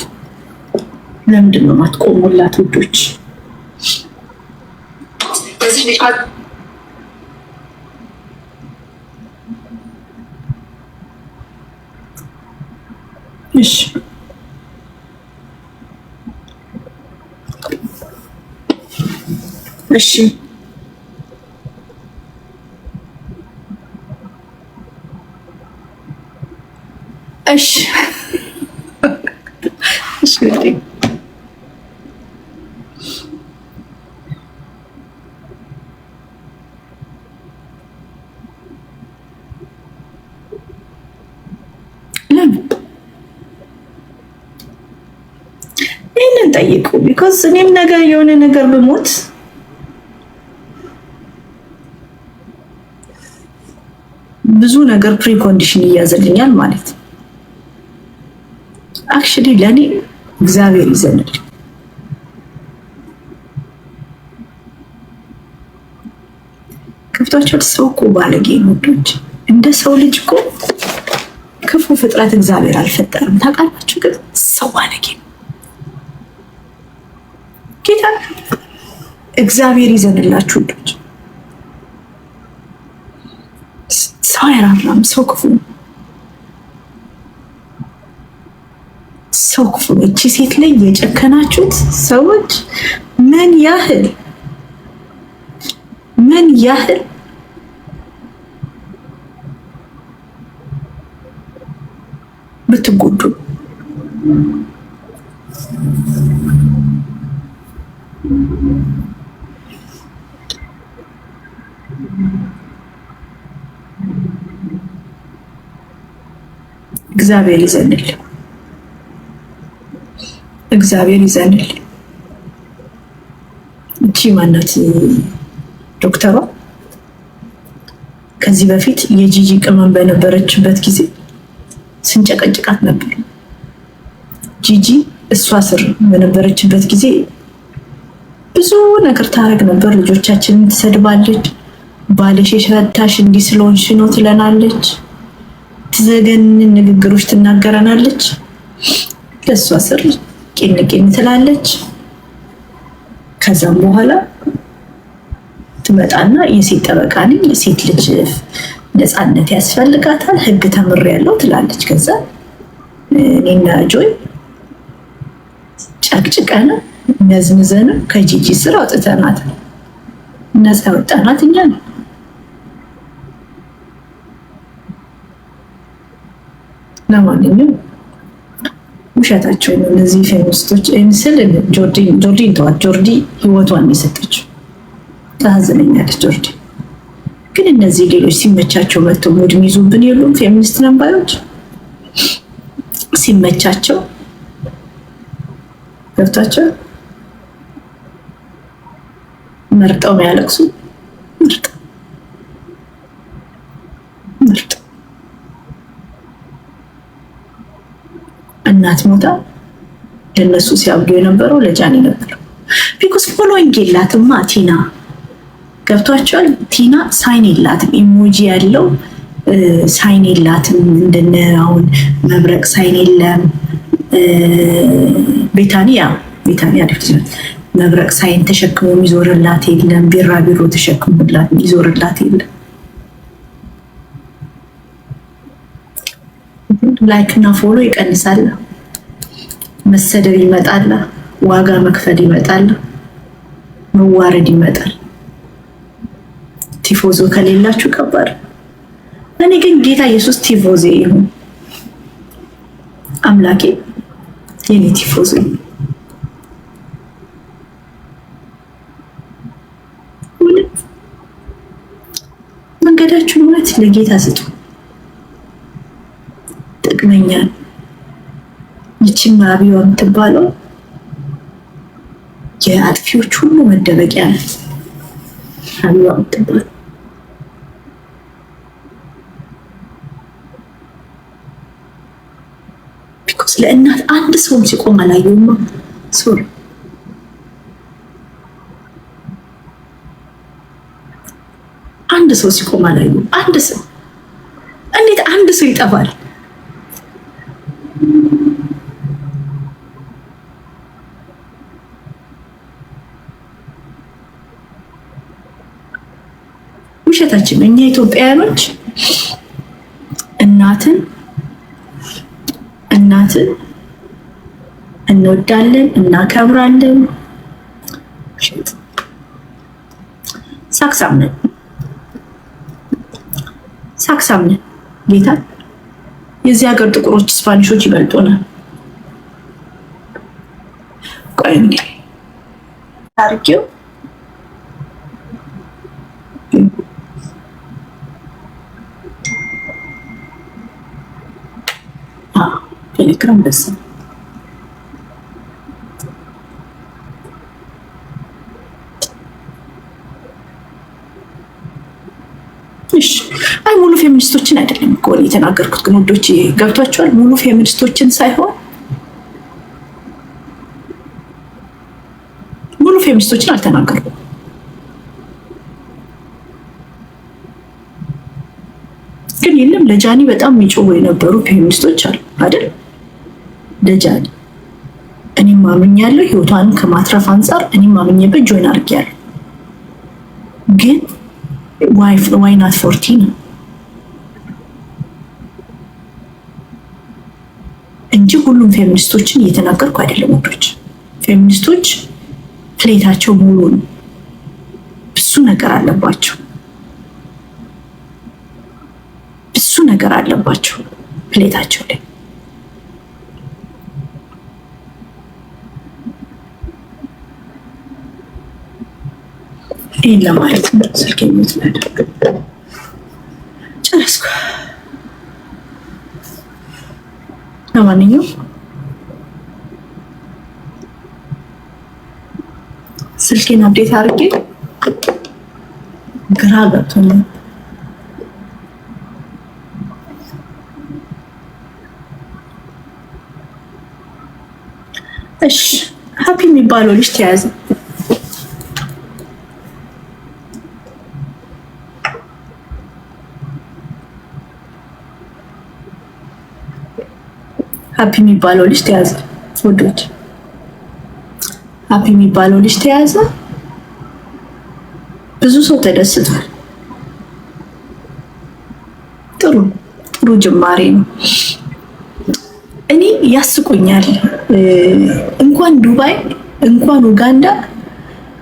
ለምንድን ነው ማትቆሙላት ውዶች? እሺ እሺ ይህንን ጠይቁ። ቢኮዝ እኔም ነገር የሆነ ነገር ብሞት ብዙ ነገር ፕሪኮንዲሽን ይያዝልኛል ማለት ነው። አክቹሊ ለኔ እግዚአብሔር ይዘንል። ከፍቷቸው ሰው እኮ ባለጌ ነው። እንደ ሰው ልጅ እኮ ክፉ ፍጥረት እግዚአብሔር አልፈጠረም። ታውቃላችሁ? ግን ሰው ባለጌ ነው። ጌታ እግዚአብሔር ይዘንላችሁ ልጅ ሰው አይራራም። ሰው ክፉ ነው። ሰው ክፉ ነው። እቺ ሴት ላይ የጨከናችሁት ሰዎች ምን ያህል ብትጎዱ እግዚአብሔር ይዘንል። እቺ ማናት ዶክተሯ ከዚህ በፊት የጂጂ ቅመም በነበረችበት ጊዜ ስንጨቀጭቃት ነበር። ጂጂ እሷ ስር በነበረችበት ጊዜ ብዙ ነገር ታረግ ነበር። ልጆቻችንን ትሰድባለች። ባልሽ የፈታሽ እንዲህ ስለሆንሽ ነው ትለናለች። ትዘገንን ንግግሮች ትናገረናለች። ለእሷ ስር ቂን ቂን ትላለች። ከዛም በኋላ ትመጣና የሴት ጠበቃ ነኝ፣ የሴት ልጅ ነፃነት ያስፈልጋታል፣ ህግ ተምሬያለሁ ትላለች። ከዛ እኔና ጆይ ጨቅጭቀን ነዝንዘን ከጂጂ ስር አውጥተናት ነፃ ወጣናት እኛ ነው። ለማንኛውም ውሸታቸው ነው እነዚህ ፌሚኒስቶች። ምስል ጆርዲን ተዋት። ጆርዲ ህይወቷን የሰጠችው ታዝነኛለች። ጆርዲ ግን እነዚህ ሌሎች ሲመቻቸው መጥተው ሙድ የሚይዙብን የሉም። ፌሚኒስት ነንባዮች ሲመቻቸው ገብታቸው መርጠው የሚያለቅሱ ምርጥ እናት ሞታ ለነሱ ሲያብዱ የነበረው ለጃኒ ነበር። ቢኮዝ ፎሎዊንግ የላትማ ቲና ገብቷቸዋል። ቲና ሳይን የላትም፣ ኢሞጂ ያለው ሳይን የላትም። እንደነ አሁን መብረቅ ሳይን የለም። ቤታኒያ መብረቅ ሳይን ተሸክሞ የሚዞርላት የለም። ቢራቢሮ ተሸክሞላት የሚዞርላት የለም። ላይክ እና ፎሎ ይቀንሳል። መሰደብ ይመጣል። ዋጋ መክፈል ይመጣል። መዋረድ ይመጣል። ቲፎዞ ከሌላችሁ ከባድ። እኔ ግን ጌታ ኢየሱስ ቲፎዞ ይሁን አምላኬ፣ የኔ ቲፎዞ መንገዳችሁን እውነት ለጌታ ስጡ። ጥቅመኛል ይቺም አብዮ የምትባለው የአጥፊዎች ሁሉ መደበቂያ ነው። አብዮ የምትባለው ቢኮዝ ለእናት አንድ ሰውም ሲቆም አላየውማ። ሶሪ አንድ ሰው ሲቆም አላየውም። አንድ ሰው እንዴት አንድ ሰው ይጠፋል? ውሸታችን። እኛ ኢትዮጵያውያኖች እናትን እንወዳለን፣ እናከብራለን። ሳክሳም ነን ጌታ። የዚህ ሀገር ጥቁሮች ስፓኒሾች ይበልጡናል። ቆይ እንግዲህ ታርቂው ቴሌግራም ደስ አይ ሙሉ ፌሚኒስቶችን አይደለም እኮ የተናገርኩት፣ ግን ወዶች ገብቷቸዋል። ሙሉ ፌሚኒስቶችን ሳይሆን ሙሉ ፌሚኒስቶችን አልተናገርኩም። ግን የለም ለጃኒ በጣም የሚጮሁ የነበሩ ፌሚኒስቶች አሉ አይደል? ለጃኒ እኔም አምኛለሁ፣ ህይወቷን ከማትረፍ አንጻር እኔም አምኜበት ጆይን አድርጌያለሁ። ግን ዋይ ናት 14 ነው እንጂ ሁሉም ፌሚኒስቶችን እየተናገርኩ አይደለም። ወዶች ፌሚኒስቶች ፕሌታቸው ሙሉ ነው። ብዙ ነገር አለባቸው። ብዙ ነገር አለባቸው ፕሌታቸው ላይ። ይህን ለማለት ነው። ስልክ የምትመደግ ጨረስኩ። ለማንኛውም ስልኬን አፕዴት አድርጌ ግራ ገብቶኛል። እሺ ሀፒ የሚባለው ልጅ ተያዘ። ሀፒ የሚባለው ልጅ ተያዘ። ወዶች ሀፒ የሚባለው ልጅ ተያዘ። ብዙ ሰው ተደስቷል። ጥሩ ጅማሬ ነው። እኔ ያስቁኛል። እንኳን ዱባይ እንኳን ኡጋንዳ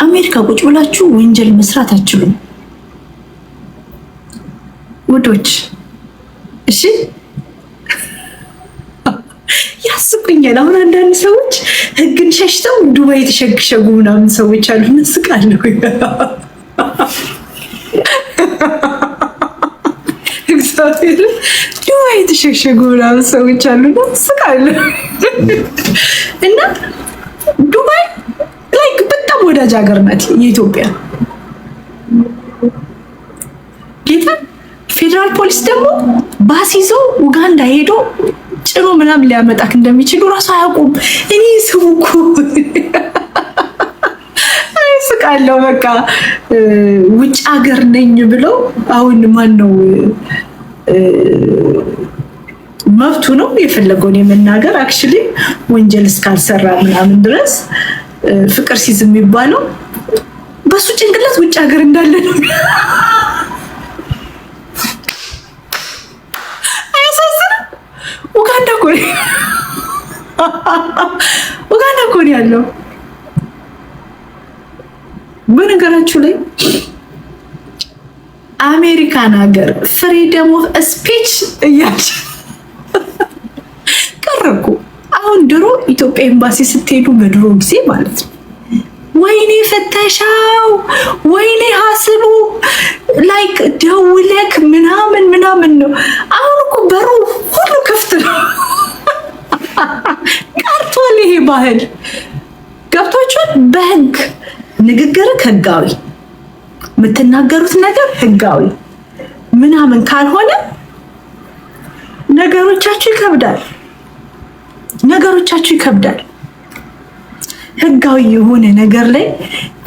አሜሪካ ቁጭ ብላችሁ ወንጀል መስራት አትችሉም ውዶች። እሺ ያስቁኛል። አሁን አንዳንድ ሰዎች ህግን ሸሽተው ዱባይ የተሸሸጉ ምናምን ሰዎች አሉ። እንስቃለሁ። እግዚአብሔር ዱባይ የተሸሸጉ ምናምን ሰዎች አሉ። እንስቃለሁ። እና ዱባይ ላይክ በጣም ወዳጅ ሀገር ናት የኢትዮጵያ ጌታ። ፌዴራል ፖሊስ ደግሞ ባስ ይዞ ኡጋንዳ ሄዶ ጭኖ ምናምን ሊያመጣክ እንደሚችሉ ራሱ አያውቁም። እኔ ስውኩ አይስቃለሁ። በቃ ውጭ ሀገር ነኝ ብለው አሁን ማን ነው መብቱ ነው የፈለገውን የመናገር አክቹሊ ወንጀል እስካልሰራ ምናምን ድረስ ፍቅር ሲዝ የሚባለው በሱ ጭንቅላት ውጭ ሀገር እንዳለ ነው። ኡጋንዳ እኮ ነው ያለው። በነገራችሁ ላይ አሜሪካን ሀገር ፍሪደም ኦፍ ስፒች እያች ቀረኩ። አሁን ድሮ ኢትዮጵያ ኤምባሲ ስትሄዱ በድሮ ጊዜ ማለት ነው ወይኔ ፈተሻው ወይኔ ሀስቡ ላይክ ደውለክ ምናምን ነው። አሁን እኮ በሩ ሁሉ ክፍት ነው። ቀርቷል ይሄ ባህል። ገብቷችኋል? በህግ ንግግርህ ህጋዊ፣ የምትናገሩት ነገር ህጋዊ ምናምን ካልሆነ ነገሮቻችሁ ይከብዳል። ህጋዊ የሆነ ነገር ላይ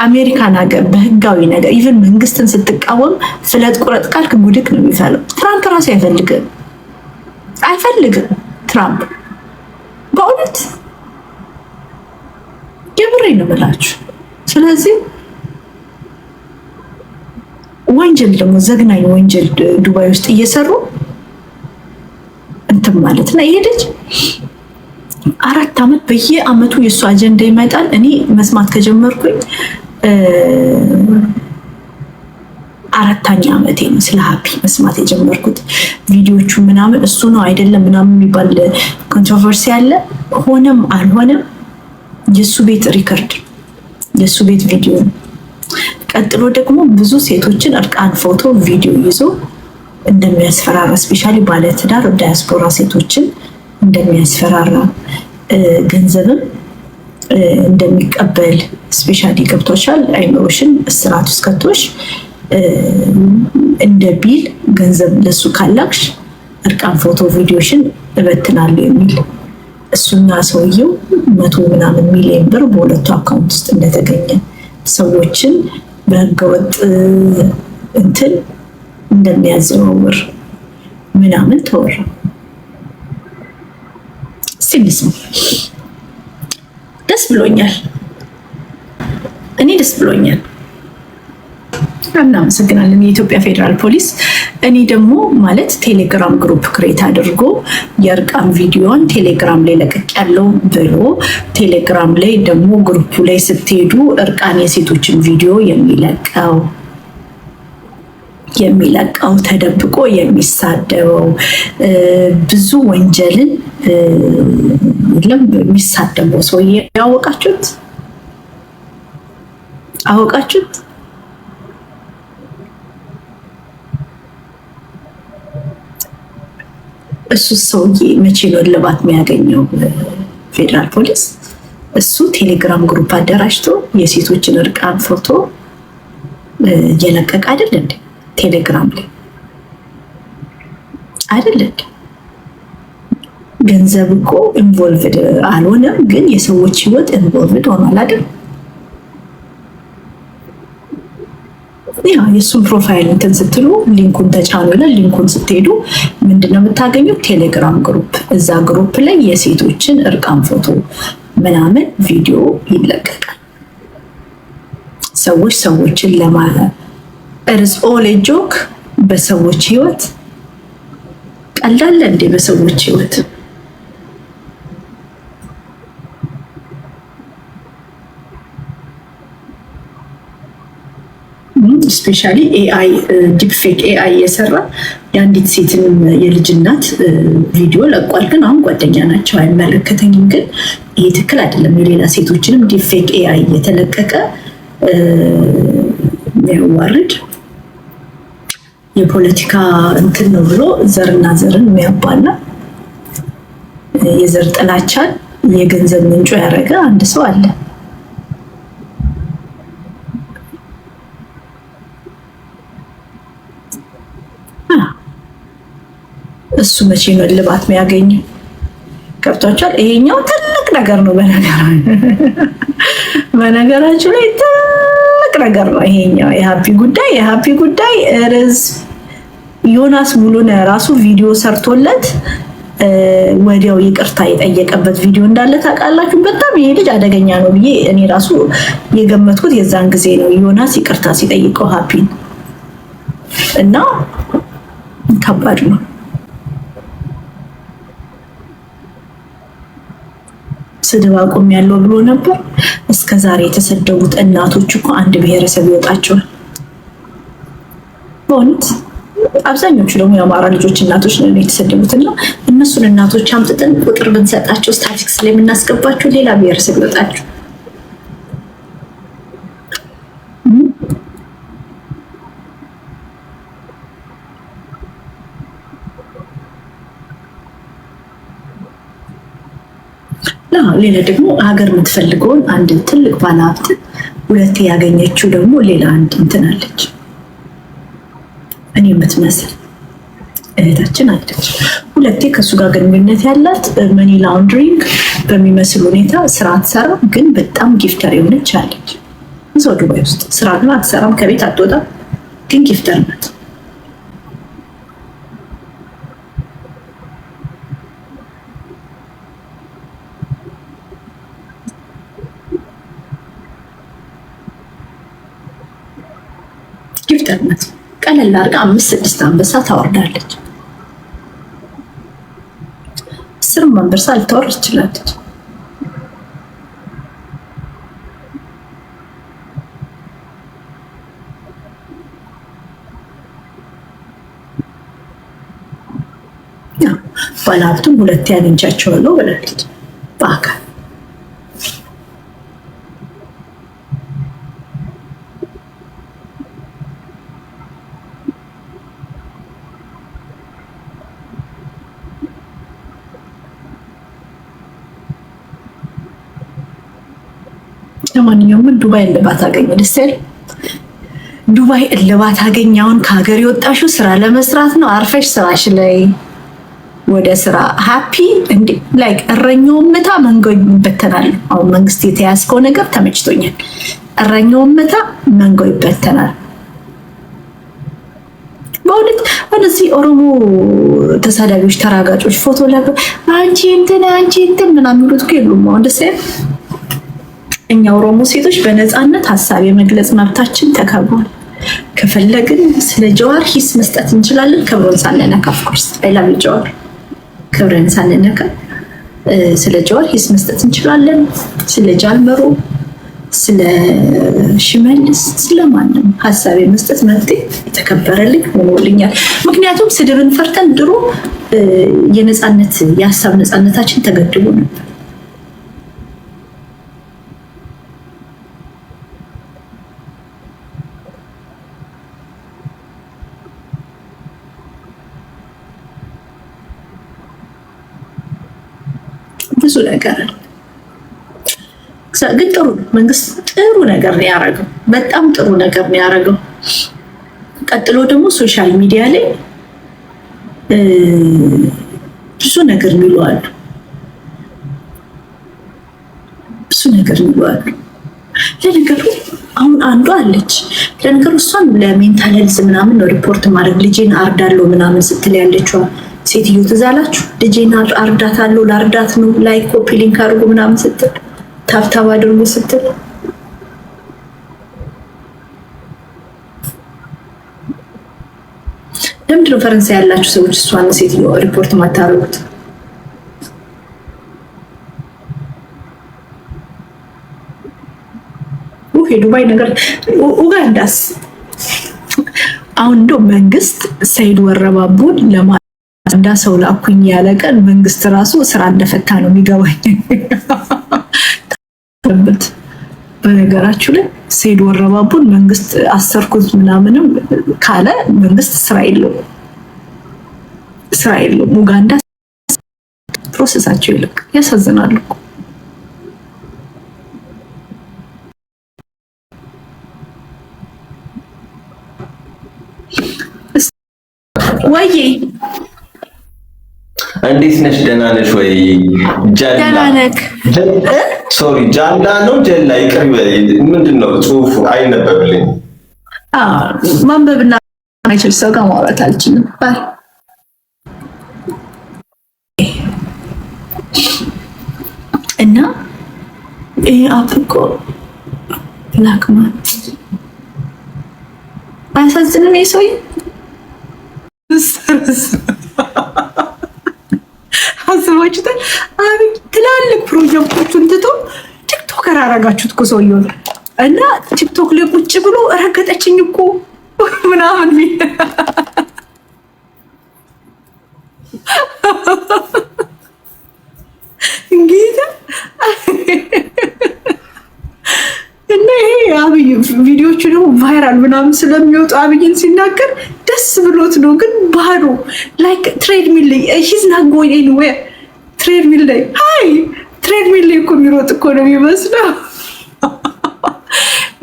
አሜሪካን ሀገር በህጋዊ ነገር ኢቭን መንግስትን ስትቃወም ፍለጥ ቁረጥ ካልክ ጉድክ ነው የሚፈለው። ትራምፕ ራሱ አይፈልግም ትራምፕ በእውነት የምሬ ነው የምላችሁ። ስለዚህ ወንጀል ደግሞ ዘግናኝ ወንጀል ዱባይ ውስጥ እየሰሩ እንትን ማለት ነው። ይሄ ልጅ 4 ዓመት በየአመቱ የእሱ አጀንዳ ይመጣል። እኔ መስማት ከጀመርኩኝ 4ኛ ዓመቴ ነው ስለ ሀፒ መስማት የጀመርኩት። ቪዲዮቹ ምናምን እሱ ነው አይደለም ምናምን የሚባል ኮንትሮቨርሲ አለ። ሆነም አልሆነም የእሱ ቤት ሪከርድ የእሱ ቤት ቪዲዮ ነው። ቀጥሎ ደግሞ ብዙ ሴቶችን እርቃን ፎቶ ቪዲዮ ይዞ እንደሚያስፈራራ ስፔሻሊ ባለትዳር ዳያስፖራ ሴቶችን እንደሚያስፈራራ ገንዘብም እንደሚቀበል ስፔሻሊ ገብቶሻል። አይምሮሽን እስራት ውስጥ ከቶሽ እንደ ቢል ገንዘብ ለሱ ካላክሽ እርቃን ፎቶ ቪዲዮሽን እበትናለሁ የሚል እሱና ሰውየው 100 ምናምን ሚሊዮን ብር በሁለቱ አካውንት ውስጥ እንደተገኘ ሰዎችን በህገወጥ እንትን እንደሚያዘዋውር ምናምን ተወራ። ሲልስ ደስ ብሎኛል። እኔ ደስ ብሎኛል። እናመሰግናለን የኢትዮጵያ ፌዴራል ፖሊስ። እኔ ደግሞ ማለት ቴሌግራም ግሩፕ ክሬት አድርጎ የእርቃን ቪዲዮን ቴሌግራም ላይ ለቀቅ ያለው ብሎ ቴሌግራም ላይ ደግሞ ግሩፑ ላይ ስትሄዱ እርቃን የሴቶችን ቪዲዮ የሚለቀው ተደብቆ የሚሳደበው ብዙ ወንጀልን የሚሳደበው ሰውዬ አወቃችሁት? እሱ ሰውዬ መቼ ነው እልባት የሚያገኘው? ፌዴራል ፖሊስ እሱ ቴሌግራም ግሩፕ አደራጅቶ የሴቶችን እርቃን ፎቶ እየለቀቀ አይደል እንዴ? ቴሌግራም ላይ አይደል እንዴ? ገንዘብ እኮ ኢንቮልቭድ አልሆነም፣ ግን የሰዎች ህይወት ኢንቮልቭድ ሆኗል አይደል? ያ የሱን ፕሮፋይል እንትን ስትሉ ሊንኩን ተጫኑ ይላል። ሊንኩን ስትሄዱ ምንድነው የምታገኙት? ቴሌግራም ግሩፕ። እዛ ግሩፕ ላይ የሴቶችን እርቃን ፎቶ ምናምን ቪዲዮ ይለቀቃል። ሰዎች ሰዎችን እርስ ኦል ጆክ። በሰዎች ህይወት ቀላል እንዴ? በሰዎች ህይወት ስፔሻሊ ኤአይ ዲፕፌክ ኤአይ የሰራ የአንዲት ሴትን የልጅ እናት ቪዲዮ ለቋል። ግን አሁን ጓደኛ ናቸው፣ አይመለከተኝም። ግን ይሄ ትክክል አይደለም። የሌላ ሴቶችንም ዲፕፌክ ኤአይ የተለቀቀ የሚያዋርድ የፖለቲካ እንትን ነው ብሎ ዘርና ዘርን የሚያባላ የዘር ጥላቻን የገንዘብ ምንጩ ያደረገ አንድ ሰው አለ። እሱ መቼ ነው እልባት የሚያገኘው? ገብቷቸዋል። ይሄኛው ትልቅ ነገር ነው። በነገራችሁ ላይ ትልቅ ነገር ነው ይሄኛው የሀፒ ጉዳይ ርዝ ዮናስ ሙሉነህ ራሱ ቪዲዮ ሰርቶለት ወዲያው ይቅርታ የጠየቀበት ቪዲዮ እንዳለ ታውቃላችሁ። በጣም ይሄ ልጅ አደገኛ ነው ብዬ እኔ ራሱ የገመትኩት የዛን ጊዜ ነው ዮናስ ይቅርታ ሲጠይቀው ሀፒን እና ከባድ ነው። ስድብ አቁም ያለው ብሎ ነበር። እስከዛሬ የተሰደቡት እናቶች እኮ አንድ ብሔረሰብ ይወጣቸዋል በእውነት። አብዛኞቹ ደግሞ የአማራ ልጆች እናቶች ነው የተሰደቡት እና እነሱን እናቶች አምጥተን ቁጥር ብንሰጣቸው ስታቲክስ ላይ የምናስገባቸው ሌላ ብሔረሰብ ይወጣቸው። ሌላ ደግሞ ሀገር የምትፈልገውን አንድ ትልቅ ባለሀብት ሁለቴ ያገኘችው ደግሞ ሌላ አንድ እንትን አለች። እኔ የምትመስል እህታችን አለች። ሁለቴ ከእሱ ጋር ግንኙነት ያላት መኒ ላውንድሪንግ በሚመስል ሁኔታ ስራ አትሰራም፣ ግን በጣም ጊፍተር የሆነች አለች። እዛው ዱባይ ውስጥ ስራ ግን አትሰራም፣ ከቤት አትወጣም፣ ግን ጊፍተር ናት። ጊፍተር ናት። ቀለል አድርጋ 5-6 አንበሳ ታወርዳለች። 10 አንበሳ ልታወርድ ትችላለች። ባለሀብቱም ሁለቴ አግኝቻቸዋለሁ ብላለች በአካል። ለማንኛውም ዱባይ እልባት አገኘ። ደስ ያለ ዱባይ እልባት አገኘ። አሁን ከሀገር የወጣሽው ስራ ለመስራት ነው። አርፈሽ ስራሽ ላይ ወደ ስራ ሀፒ እንዴ ላይክ እረኛውን ምታ መንጎ ይበተናል። አሁን መንግስት የተያዝከው ነገር ተመችቶኛል። እረኛውን ምታ መንጎ ይበተናል። በእውነት እነዚህ ኦሮሞ ተሳዳቢዎች ተራጋጮች ፎቶ ላይ አንቺ እንትን ምናምን የሚሉት እኮ የሉም። አሁን ደስ ያለ እኛ ኦሮሞ ሴቶች በነፃነት ሀሳብ የመግለጽ መብታችን ተከብሯል። ከፈለግን ስለ ጀዋር ሂስ መስጠት እንችላለን። ክብሩን ሳንነካ ኦፍኮርስ አይ ላቭ ጀዋር። ክብሩን ሳንነካ ስለ ጀዋር ሂስ መስጠት እንችላለን። ስለ ጃልመሮ፣ ስለ ሽመልስ፣ ስለማንም ሀሳብ የመስጠት መብት የተከበረልኝ ሆኖልኛል። ምክንያቱም ስድብን ፈርተን ድሮ የነፃነት የሀሳብ ነፃነታችን ተገድቦ ነበር። ብዙ ነገር ግን ጥሩ መንግስት ጥሩ ነገር ነው ያደረገው። በጣም ጥሩ ነገር ነው ያደረገው። ቀጥሎ ደግሞ ሶሻል ሚዲያ ላይ ብዙ ነገር የሚሉ አሉ። ብዙ ነገር የሚሉ አሉ። ለነገሩ አሁን አንዷ አለች። ለነገሩ እሷን ለሜንታል ሄልዝ ምናምን ነው ሪፖርት ማድረግ ልጄን አርዳለሁ ምናምን ስትል ያለችው ሴትዮ ትዝ አላችሁ? ልጄን አርዳታለሁ ላርዳት ነው ላይክ ኮፒ ሊንክ አድርጎ ምናምን ስትል ታብታብ አድርጎ ስትል ለምንድነው ፈረንሳይ ያላችሁ ሰዎች እሷን ሴትዮ ሪፖርት ማታረጉት? ዱባይ ነገር ኡጋንዳስ አሁን እንደው መንግስት ሰይድ ወረባቡን ለማንዳ ሰው ላኩኝ ያለ ቀን መንግስት ራሱ ስራ እንደፈታ ነው የሚገባኝ። በነገራችሁ ላይ ሰይድ ወረባቡን መንግስት አሰርኩት ምናምንም ካለ መንግስት ስራ የለውም። ኡጋንዳ ፕሮሰሳቸው ይልቅ ያሳዝናሉ። ወይ እንዴት ነሽ? ደህና ነሽ ወይ? ደህና ነህ? ሶሪ ጃላ ነው ጀላ ይቅር በይ። ምንድነው ጽሁፉ አይነበብልኝ። ማንበብና አይችል ሰው ጋር ማውራት አልችልም። እና አፍቆ ላክማ አያሳዝንም? የሰውዬ አስባችሁታል? አብይ ትላልቅ ፕሮጀክቶቹን ትቶ ቲክቶከር አደረጋችሁት እኮ ሰውዬውን። እና ቲክቶክ ላይ ቁጭ ብሎ ረገጠችኝ እኮ ምናምን እንግዲህ እና ይሄ አብይ ቪዲዮቹ ደግሞ ቫይራል ምናምን ስለሚወጡ አብይን ሲናገር ደስ ብሎት ነው። ግን ባዶ ላይክ ትሬድሚል ላይ ሂዝ ናት ጎይንግ ኤኒዌር። ትሬድሚል ላይ ትሬድሚል ላይ እኮ የሚሮጥ እኮ ነው የሚመስለው።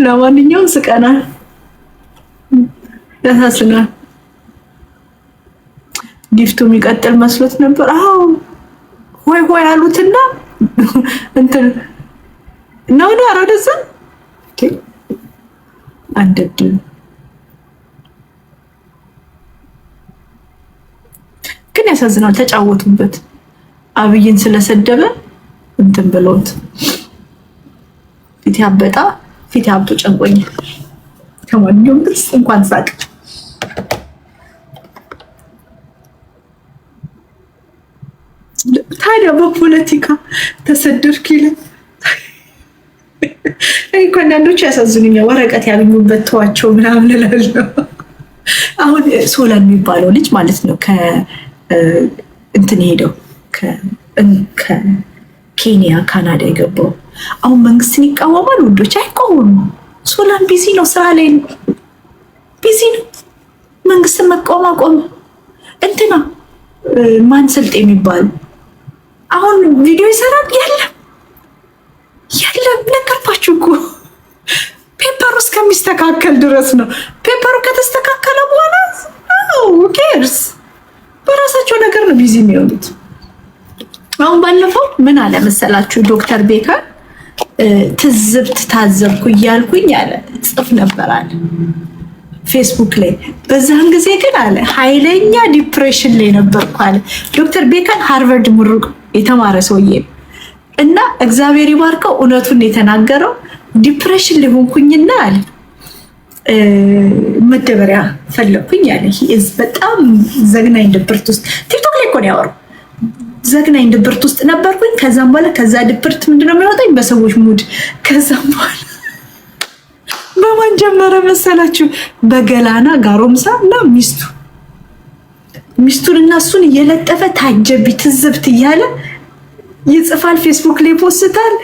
ለማንኛውም ስቀናል፣ ያሳዝናል። ጊፍቱ የሚቀጥል መስሎት ነበር። አዎ ሆይ አሉትና እንትን ነው አረደሰ አንደድ ግን ያሳዝናል። ተጫወቱበት። አብይን ስለሰደበ እንትን ብሎት ፊት ያብጦ ጨንቆኛል። ከማንኛውም ድረስ እንኳን ሳቅ ታዲያ በፖለቲካ ተሰደድክ ይላል። እኮ አንዳንዶቹ ያሳዝኑኛል። ወረቀት ያገኙበት ተዋቸው ምናምን እላለሁ። አሁን ሶላን የሚባለው ልጅ ማለት ነው እንትን ሄደው ከኬንያ ካናዳ የገባው አሁን መንግስትን ይቃወማል። ውዶች አይቃወሙ። ሶላን ቢዚ ነው፣ ስራ ላይ ነው፣ ቢዚ ነው። መንግስትን መቃወም አቆመ። እንትና ማን ስልጥ የሚባል አሁን ቪዲዮ ይሰራል። የለም ነገርኳችሁ እኮ ፔፐሩ እስከሚስተካከል ድረስ ነው። ፔፐሩ ከተስተካከለ በኋላ ኬርስ በራሳቸው ነገር ነው ቢዚ የሚሆኑት። አሁን ባለፈው ምን አለ መሰላችሁ ዶክተር ቤከር ትዝብት ታዘብኩ እያልኩኝ አለ ጽፍ ነበር አለ ፌስቡክ ላይ። በዛን ጊዜ ግን አለ ኃይለኛ ዲፕሬሽን ላይ ነበርኩ አለ። ዶክተር ቤከር ሃርቨርድ ምሩቅ የተማረ ሰውዬ እና እግዚአብሔር ይባርከው እውነቱን የተናገረው። ዲፕሬሽን ላይ ሆንኩኝና አለ መደበሪያ ፈለኩኝ አለ። በጣም ዘግናኝ ድብርት ውስጥ ቲክቶክ ላይ እኮ ነው ያወራው። ዘግናኝ ድብርት ውስጥ ነበርኩኝ። ከዛም በኋላ ከዛ ድብርት ምንድነው የሚወጣኝ? በሰዎች ሙድ። ከዛም በኋላ በማን ጀመረ መሰላችሁ? በገላና ጋሮምሳ እና ሚስቱን እና እሱን እየለጠፈ ታጀቢ ትዝብት እያለ ይጽፋል። ፌስቡክ ላይ ፖስታል።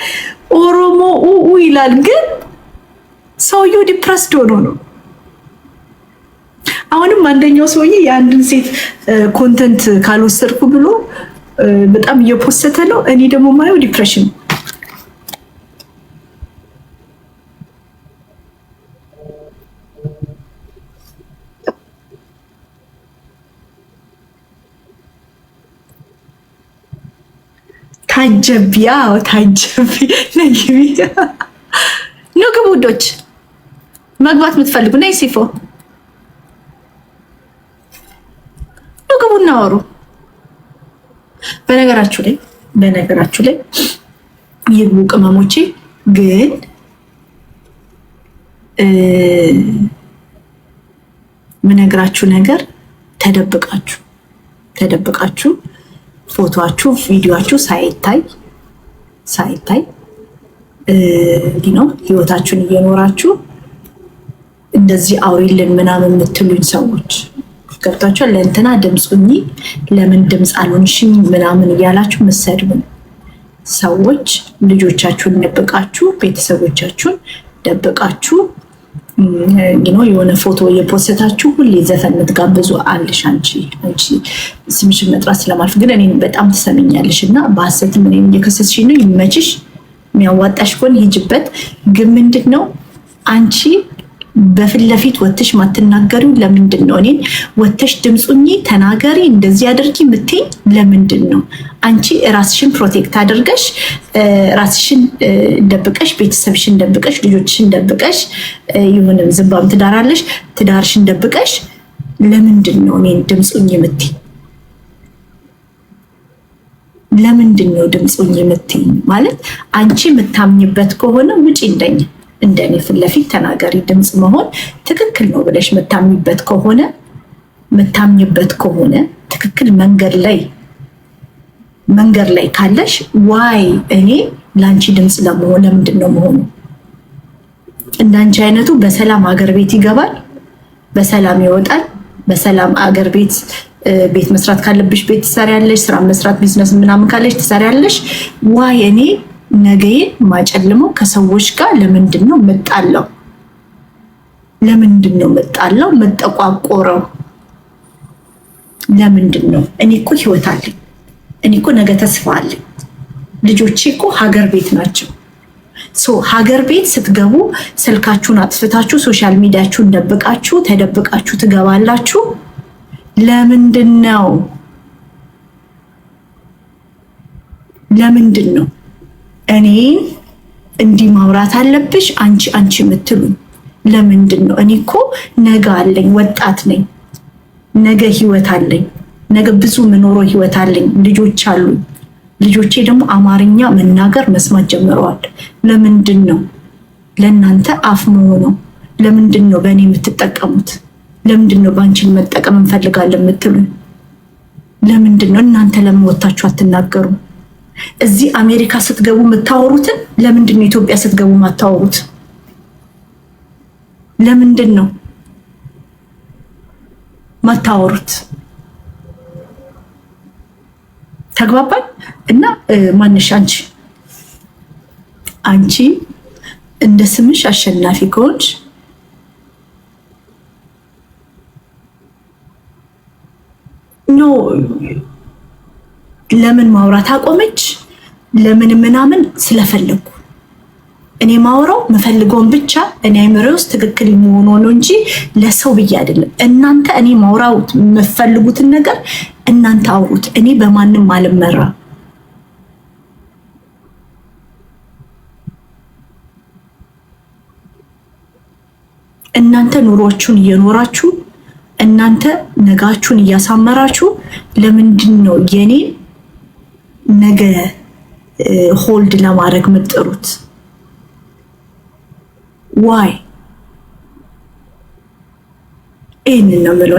ኦሮሞ ይላል። ግን ሰውየው ዲፕረስድ ሆኖ ነው። አሁንም አንደኛው ሰውዬ የአንድን ሴት ኮንተንት ካልወሰድኩ ብሎ በጣም እየፖሰተ ነው። እኔ ደግሞ ማየው ዲፕሬሽን ታጀቢያው ታጀቢ ነግቢ ነው ግቡ ውዶች፣ መግባት የምትፈልጉ ነይ ሲፎ ነው ግቡ እናወሩ። በነገራችሁ ላይ ይግቡ ቅመሞቼ። ግን ምነግራችሁ ነገር ተደብቃችሁ ፎቶአችሁ ቪዲዮአችሁ ሳይታይ ነው ህይወታችሁን እየኖራችሁ እንደዚህ አውሪልን ምናምን የምትሉኝ ሰዎች ገብታችኋል። ለእንትና ድምፁኝ ለምን ድምፅ አልሆንሽም ምናምን እያላችሁ መሰድቡን ሰዎች ልጆቻችሁን ደብቃችሁ ቤተሰቦቻችሁን ደብቃችሁ የሆነ ፎቶ የፖስታችሁ ሁሌ ዘፈን የምትጋብዙ አለሽ። አንቺ ስምሽን መጥራት ስለማልፍ ግን እኔን በጣም ትሰሚኛለሽ እና በሐሰትም እኔን እየከሰስሽ ነው። ይመችሽ፣ የሚያዋጣሽ ከሆነ ሂጅበት። ግን ምንድን ነው አንቺ በፊት ለፊት ወጥተሽ ማትናገሪው ለምንድን ነው? እኔን ወጥተሽ ድምፁኝ ተናገሪ እንደዚህ አድርጊ የምትይኝ ለምንድን ነው? አንቺ ራስሽን ፕሮቴክት አድርገሽ ራስሽን ደብቀሽ ቤተሰብሽን ደብቀሽ ልጆችሽን ደብቀሽ ይሁን ዝምባም ትዳራለሽ ትዳርሽን ደብቀሽ ለምንድን ነው እኔን ድምፁኝ የምትይኝ? ለምንድን ነው ድምፁኝ የምትይኝ? ማለት አንቺ የምታምኝበት ከሆነ ውጪ እንደኔ ፊት ለፊት ተናገሪ። ድምፅ መሆን ትክክል ነው ብለሽ የምታምኝበት ከሆነ ትክክል መንገድ ላይ ካለሽ ዋይ እኔ ለአንቺ ድምፅ ለመሆን ለምንድን ነው መሆኑ? እንዳንቺ አይነቱ በሰላም አገር ቤት ይገባል፣ በሰላም ይወጣል፣ በሰላም አገር ቤት መስራት ካለብሽ ቤት ትሰሪያለሽ፣ ስራ መስራት ቢዝነስ ምናምን ካለሽ ትሰሪያለሽ። ዋይ እኔ ነገዬን ማጨልመው ከሰዎች ጋር ለምንድን ነው መጣለው? መጠቋቆረው ለምንድን ነው? እኔ እኮ ህይወት አለኝ። እኔ እኮ ነገ ተስፋ አለኝ። ልጆቼ እኮ ሀገር ቤት ናቸው። ሀገር ቤት ስትገቡ ስልካችሁን አጥፍታችሁ ሶሻል ሚዲያችሁን ተደብቃችሁ ትገባላችሁ። ለምንድን ነው እኔ እንዲህ ማውራት አለብሽ አንቺ የምትሉኝ ለምንድን ነው? እኔ እኮ ነገ አለኝ፣ ወጣት ነኝ፣ ነገ ህይወት አለኝ፣ ነገ ብዙ ምኖረው ህይወት አለኝ፣ ልጆች አሉኝ። ልጆቼ ደግሞ አማርኛ መናገር መስማት ጀምረዋል። ለምንድን ነው ለእናንተ አፍ መሆነው? ለምንድን ነው በእኔ የምትጠቀሙት? ለምንድን ነው በአንቺን መጠቀም እንፈልጋለን የምትሉኝ? ለምንድን ነው እናንተ ለምን ወታችሁ አትናገሩ? እዚህ አሜሪካ ስትገቡ የምታወሩትን ለምንድን ነው ኢትዮጵያ ስትገቡ የማታወሩት? ለምንድን ነው ማታወሩት? ተግባባን? እና ማንሽ አንቺ እንደ ስምሽ አሸናፊ ከሆንሽ ለምን ማውራት አቆመች? ለምን ምናምን ስለፈለኩ እኔ ማውራው መፈልገውን ብቻ እኔ አይምሬ ውስጥ ትክክል መሆኑ ነው እንጂ ለሰው ብዬ አይደለም። እናንተ እኔ ማውራው የምፈልጉትን ነገር እናንተ አውሩት። እኔ በማንም አልመራ። እናንተ ኑሮአችሁን እየኖራችሁ እናንተ ነጋችሁን እያሳመራችሁ ለምንድን ነው የኔ ነገ ሆልድ ለማድረግ የምትጥሩት? ዋይ ይህንን ነው የምለው።